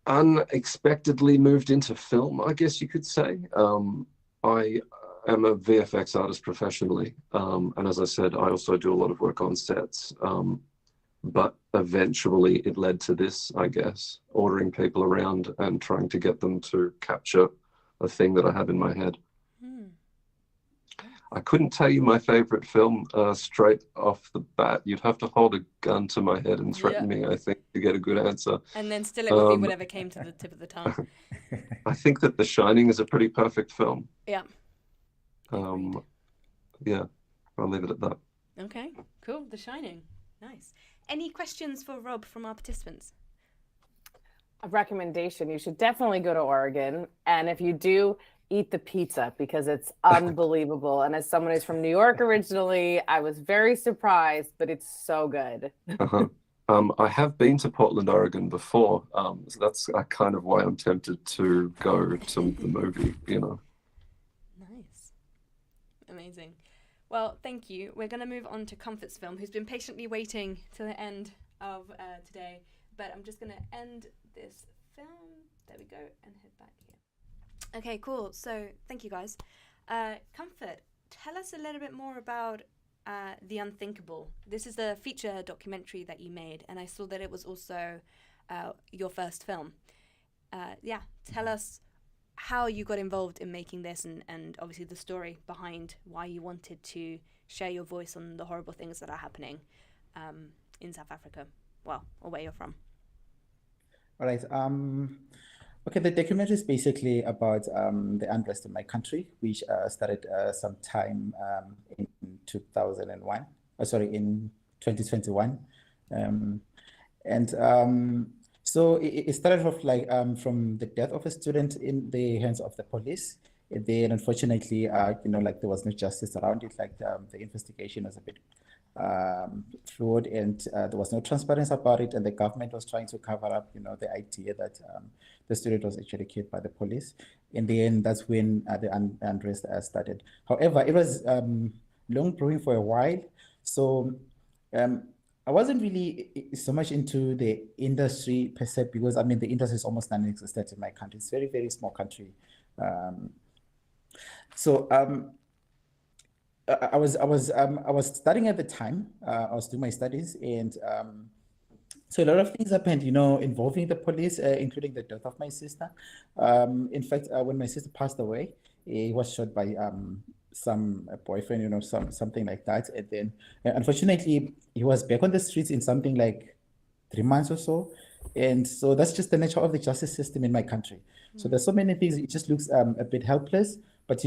unexpectedly moved into film, I guess you could say. I am a VFX artist professionally. And as I said, I also do a lot of work on sets. But eventually it led to this, I guess, ordering people around and trying to get them to capture a thing that I have in my head. I couldn't tell you my favorite film straight off the bat. You'd have to hold a gun to my head and threaten me, I think, to get a good answer. And then still it would be whatever came to the tip of the tongue. I think that The Shining is a pretty perfect film. Yeah. Yeah, I'll leave it at that. Okay, cool. The Shining. Nice. Any questions for Rob from our participants? A recommendation: you should definitely go to Oregon, and if you do, eat the pizza, because it's unbelievable. And as someone who's from New York originally, I was very surprised, but it's so good. I have been to Portland, Oregon before, so that's kind of why I'm tempted to go to the movie, you know. Nice. Amazing. Well, thank you. We're going to move on to Comfort's film, who's been patiently waiting to the end of today. But I'm just going to end this film. There we go, and head back here. Okay, cool. So thank you, guys. Comfort, tell us a little bit more about The Unthinkable. This is a feature documentary that you made, and I saw that it was also your first film. Yeah, tell us how you got involved in making this, and obviously the story behind why you wanted to share your voice on the horrible things that are happening in South Africa, well, or where you're from. All right. Okay, the documentary is basically about the unrest in my country, which started sometime in 2001. In 2021, so it started off like from the death of a student in the hands of the police. And then, unfortunately, like there was no justice around it. Like the investigation was a bit flawed, and there was no transparency about it. And the government was trying to cover up, the idea that the student was actually killed by the police. In the end, that's when the unrest started. However, it was long brewing for a while. So I wasn't really so much into the industry per se, because the industry is almost non-existent in my country. It's a very, very small country. I was studying at the time. I was doing my studies, and so a lot of things happened, involving the police, including the death of my sister. In fact, when my sister passed away, he was shot by some boyfriend, something like that. And then, unfortunately, he was back on the streets in something like 3 months or so. And so that's just the nature of the justice system in my country. So there's so many things. It just looks a bit helpless. But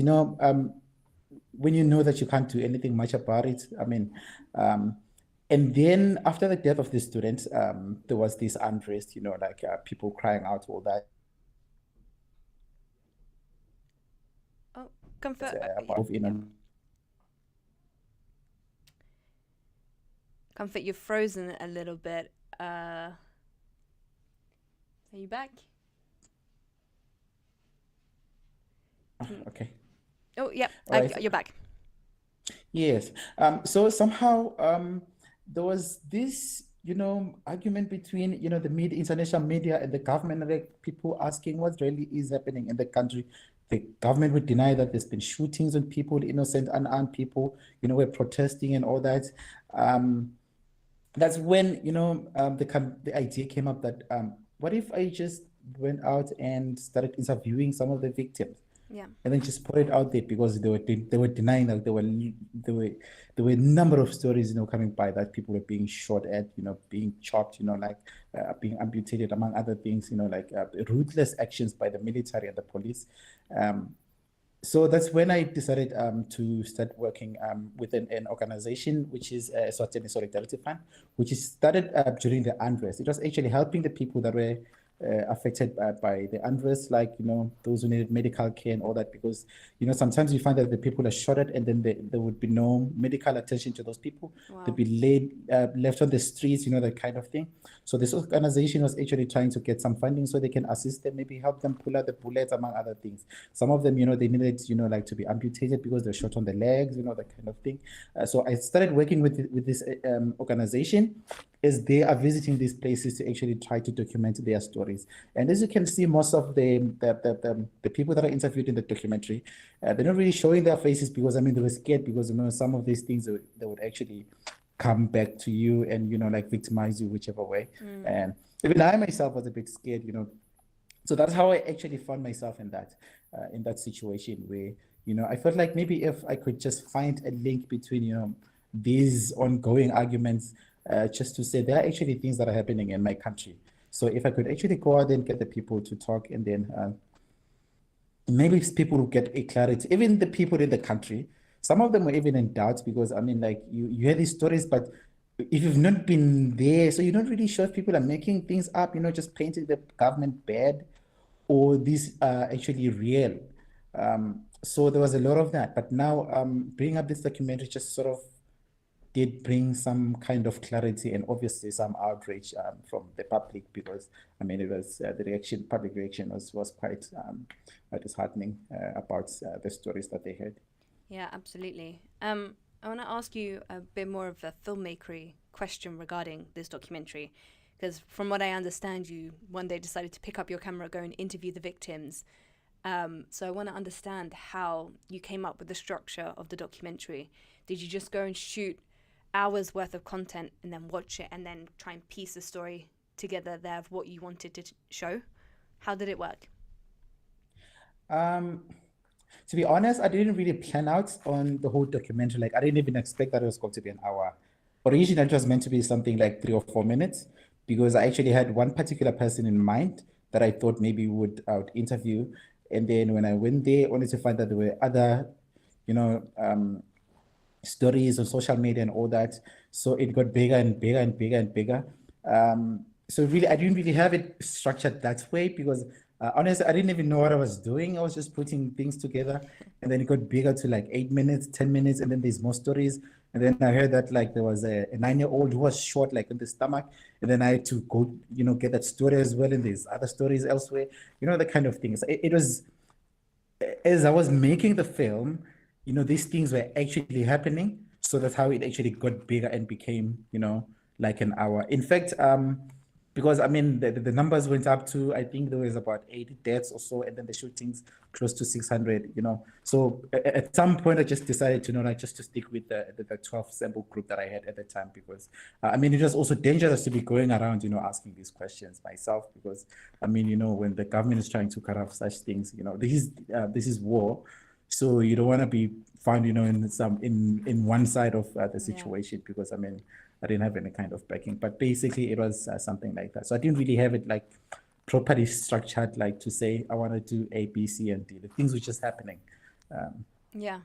when you know that you can't do anything much about it, I mean, and then after the death of the students, there was this unrest, people crying out, all that. Oh, Comfort. Comfort, you're frozen a little bit. Are you back? Okay. Oh, yeah, Right. you're back. Yes. So somehow there was this, argument between, the media, international media and the government, and like people asking what really is happening in the country. The government would deny that there's been shootings on people, innocent, unarmed people, were protesting and all that. That's when, the idea came up that what if I just went out and started interviewing some of the victims? Yeah. And then just put it out there, because they were denying that there were a number of stories, coming by, that people were being shot at, being chopped, being amputated, among other things, ruthless actions by the military and the police. So that's when I decided to start working with an organization, which is Eswatini Solidarity Fund, which is started during the unrest. It was actually helping the people that were affected by the unrest, like, those who needed medical care and all that, because, sometimes you find that the people are shot at, and then there would be no medical attention to those people. Wow. They'd be left on the streets, that kind of thing. So this organization was actually trying to get some funding so they can assist them, maybe help them pull out the bullets, among other things. Some of them, they needed, like to be amputated because they're shot on the legs, that kind of thing. So I started working with this organization, as they are visiting these places to actually try to document their stories. And as you can see, most of the people that are interviewed in the documentary, they're not really showing their faces, because, they were scared, because, some of these things, they would actually come back to you and, like victimize you whichever way. And even I myself was a bit scared, So that's how I actually found myself in that situation where, I felt like maybe if I could just find a link between, these ongoing arguments, just to say there are actually things that are happening in my country. So if I could actually go out and get the people to talk, and then maybe people will get a clarity. Even the people in the country, some of them were even in doubt, because you hear these stories, but if you've not been there, so you're not really sure if people are making things up, just painting the government bad, or these are actually real. So there was a lot of that. But now bringing up this documentary just sort of did bring some kind of clarity, and obviously some outrage from the public, because it was the public reaction was quite disheartening about the stories that they heard. Yeah, absolutely. I want to ask you a bit more of a filmmaker question regarding this documentary, because from what I understand, you one day decided to pick up your camera, go and interview the victims. So I want to understand how you came up with the structure of the documentary. Did you just go and shoot hours worth of content and then watch it and then try and piece the story together there of what you wanted to show? How did it work? To be honest, I didn't really plan out on the whole documentary. Like, I didn't even expect that it was going to be an hour. Originally, it was meant to be something like 3 or 4 minutes, because I actually had one particular person in mind that I thought maybe I would interview. And then when I went there, only to find that there were other, stories on social media and all that. So it got bigger and bigger and bigger and bigger. So really, I didn't really have it structured that way, because honestly, I didn't even know what I was doing. I was just putting things together, and then it got bigger to like 8 minutes, 10 minutes, and then there's more stories. And then I heard that like there was a 9-year-old who was shot like in the stomach, and then I had to go, get that story as well. And there's other stories elsewhere, the kind of things. It was, as I was making the film, these things were actually happening. So that's how it actually got bigger and became, like an hour. In fact, because I mean the numbers went up to, I think there was about 80 deaths or so, and then the shootings close to 600. So at some point I just decided to like just to stick with the 12 sample group that I had at the time, because I mean it was also dangerous to be going around asking these questions myself, because I mean when the government is trying to cut off such things, this is war, so you don't want to be found in one side of the situation, because I mean I didn't have any kind of backing, but basically it was something like that. So I didn't really have it like properly structured, like to say I want to do A, B, C, and D. The things were just happening. Yeah,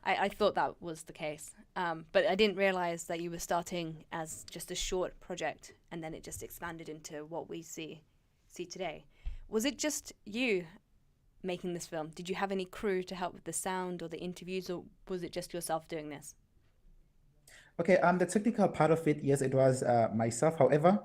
I thought that was the case, but I didn't realize that you were starting as just a short project, and then it just expanded into what we see today. Was it just you making this film? Did you have any crew to help with the sound or the interviews, or was it just yourself doing this? Okay, the technical part of it, yes, it was myself. However,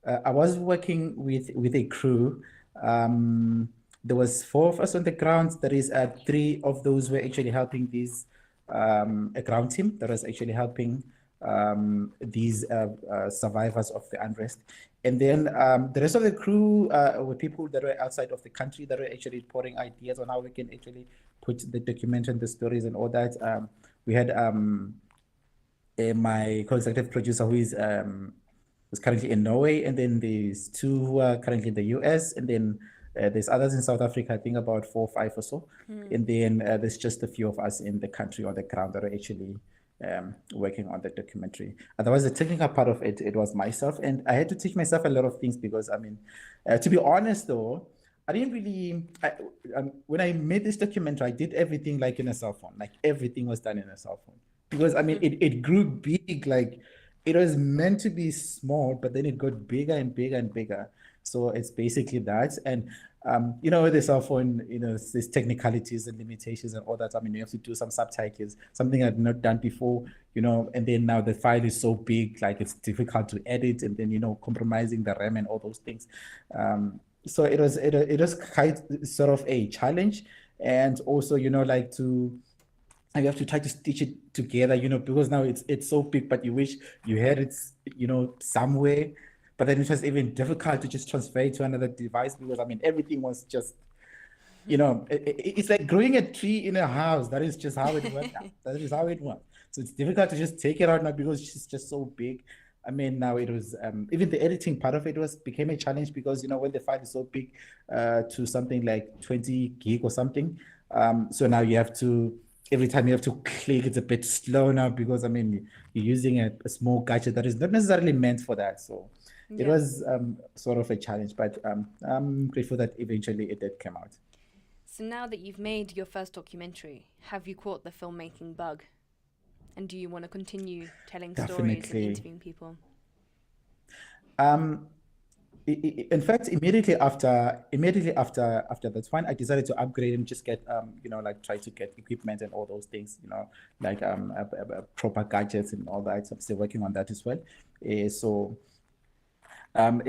I was working with a crew. There was 4 of us on the ground. There is 3 of those were actually helping these a ground team that was actually helping these survivors of the unrest. And then the rest of the crew were people that were outside of the country that were actually pouring ideas on how we can actually put the documentary and the stories and all that. We had my co-executive producer who is currently in Norway, and then there's 2 who are currently in the US, and then there's others in South Africa, I think about 4 or 5 or so. And then there's just a few of us in the country on the ground that are actually working on the documentary. Otherwise, the technical part of it was myself, and I had to teach myself a lot of things, because I mean, to be honest though, I didn't really, when I made this documentary, I did everything like in a cell phone, like everything was done in a cell phone. Because I mean, it grew big, like it was meant to be small, but then it got bigger and bigger and bigger. So it's basically that. And, with the cell phone, there's technicalities and limitations and all that. I mean, you have to do some subtitles, something I've not done before, and then now the file is so big, like it's difficult to edit, and then, compromising the RAM and all those things. So it was quite sort of a challenge. And also, like and you have to try to stitch it together, because now it's so big, but you wish you had it, somewhere. But then it was even difficult to just transfer it to another device, because I mean, everything was just, it's like growing a tree in a house. That is just how it works. That is how it works. So it's difficult to just take it out now, because it's just so big. I mean, now it was, even the editing part of it became a challenge, because, when the file is so big, to something like 20 gig or something. So now you have to, every time you have to click, it's a bit slow now, because I mean, you're using a small gadget that is not necessarily meant for that. So it was sort of a challenge, but I'm grateful that eventually it did come out. So now that you've made your first documentary, have you caught the filmmaking bug? And do you want to continue telling stories and interviewing people? In fact, immediately after that one, I decided to upgrade and just get, like try to get equipment and all those things, like proper gadgets and all that. So I'm still working on that as well. So I've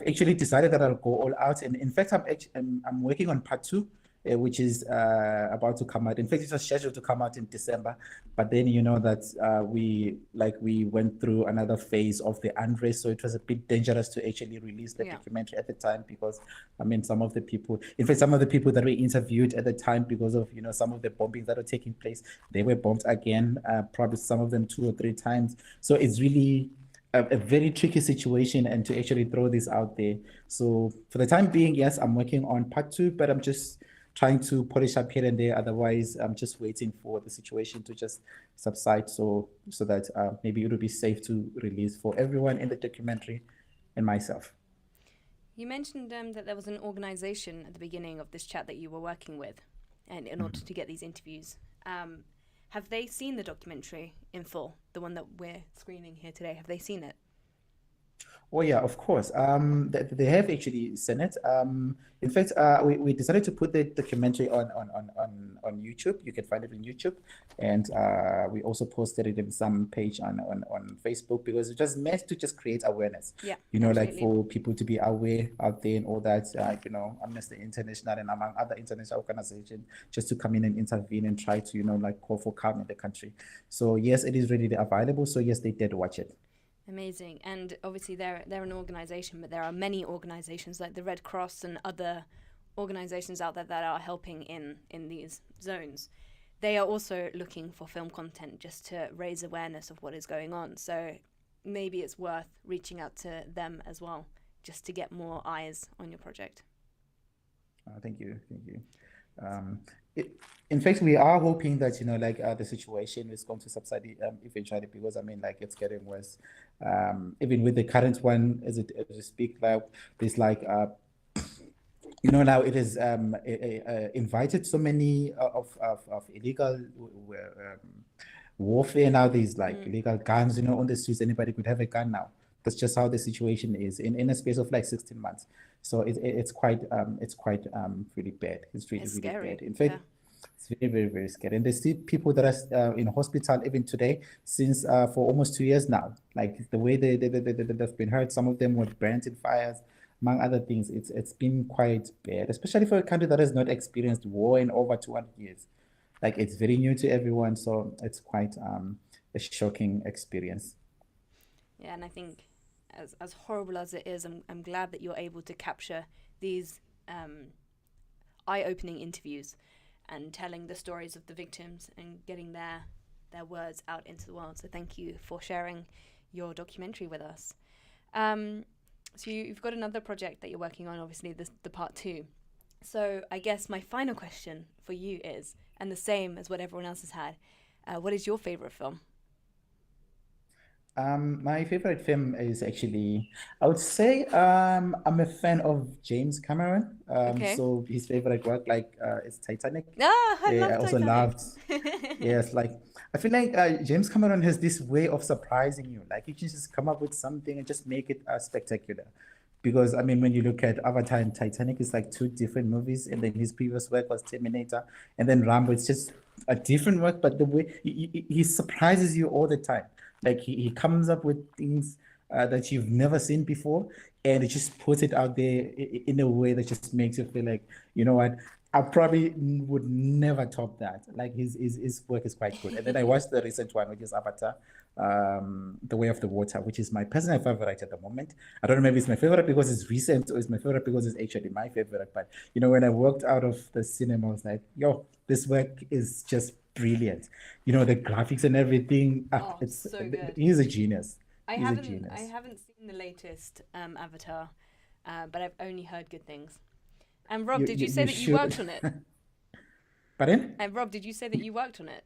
actually decided that I'll go all out, and in fact, I'm working on part 2. Which is about to come out. In fact, it was scheduled to come out in December, but then that we went through another phase of the unrest, so it was a bit dangerous to actually release the documentary at the time, because I mean, some of the people that were interviewed at the time, because of some of the bombings that were taking place, they were bombed again, probably some of them 2 or 3 times. So it's really a very tricky situation, and to actually throw this out there. So for the time being, yes, I'm working on part 2, but I'm just trying to polish up here and there. Otherwise, I'm just waiting for the situation to just subside, so that maybe it will be safe to release for everyone in the documentary and myself. You mentioned that there was an organization at the beginning of this chat that you were working with, and in order to get these interviews. Have they seen the documentary in full, the one that we're screening here today? Have they seen it? Oh yeah, of course. They have actually seen it. In fact, we decided to put the documentary on YouTube. You can find it on YouTube, and we also posted it in some page on Facebook, because it was meant to just create awareness. Yeah, like for people to be aware out there and all that. Amnesty International and among other international organizations, just to come in and intervene and try to like call for calm in the country. So yes, it is readily available. So yes, they did watch it. Amazing. And obviously they're an organization, but there are many organizations like the Red Cross and other organizations out there that are helping in these zones. They are also looking for film content just to raise awareness of what is going on. So maybe it's worth reaching out to them as well, just to get more eyes on your project. Thank you. In fact, we are hoping that the situation is going to subside eventually, because it's getting worse. Even with the current one, as we speak now, there's now it is invited so many of illegal warfare. Now there's illegal guns, on the streets. Anybody could have a gun now. That's just how the situation is in a space of 16 months. So it's quite really bad. It's really scary. bad. In fact, it's very, very, very scary. And there's still people that are in hospital even today, since for almost 2 years now. Like the way they've been hurt, some of them were burnt in fires, among other things. It's been quite bad, especially for a country that has not experienced war in over 200 years. It's very new to everyone, so it's quite a shocking experience. Yeah, and I think as horrible as it is, I'm glad that you're able to capture these eye-opening interviews and telling the stories of the victims and getting their words out into the world. So thank you for sharing your documentary with us. So you've got another project that you're working on, obviously the part 2. So I guess my final question for you is, and the same as what everyone else has had, what is your favorite film? My favorite film is actually, I would say, I'm a fan of James Cameron. Okay. So his favorite work, is Titanic. I love I also Titanic. loved. Yes, I feel like James Cameron has this way of surprising you. You can just come up with something and just make it spectacular. Because when you look at Avatar and Titanic, it's like 2 different movies, and then his previous work was Terminator, and then Rambo. It's just a different work, but the way he surprises you all the time. He comes up with things that you've never seen before, and it just puts it out there in a way that just makes you feel like, you know what, I probably would never top that. His work is quite good. And then I watched the recent one, which is Avatar, The Way of the Water, which is my personal favorite at the moment. I don't know, maybe it's my favorite because it's recent, or it's my favorite because it's actually my favorite. But when I walked out of the cinema, I was like, yo, this work is just brilliant. The graphics and everything. It's so good. He's a genius. I haven't seen the latest Avatar, but I've only heard good things. And Rob, did you say that you worked on it? Pardon? And Rob, did you say that you worked on it?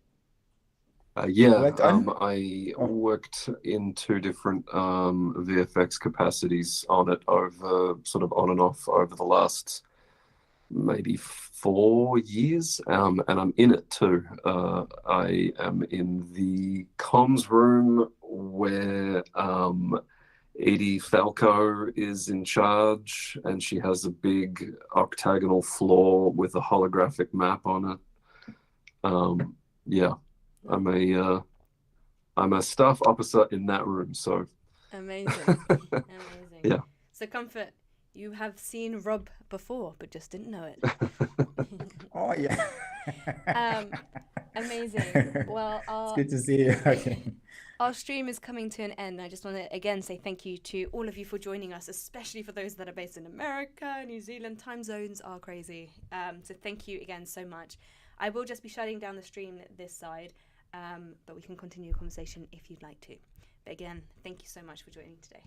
Yeah, I worked in 2 different VFX capacities on it over sort of on and off over the last maybe 4 years, and I'm in it too. I am in the comms room where Edie Falco is in charge, and she has a big octagonal floor with a holographic map on it. Yeah, I'm a staff officer in that room. So amazing. Yeah. So Comfort, you have seen Rob before, but just didn't know it. Oh yeah. Amazing. Well, it's good to see you. Okay. Our stream is coming to an end. I just want to again say thank you to all of you for joining us, especially for those that are based in America, New Zealand. Time zones are crazy. So thank you again so much. I will just be shutting down the stream this side, but we can continue a conversation if you'd like to. But again, thank you so much for joining today.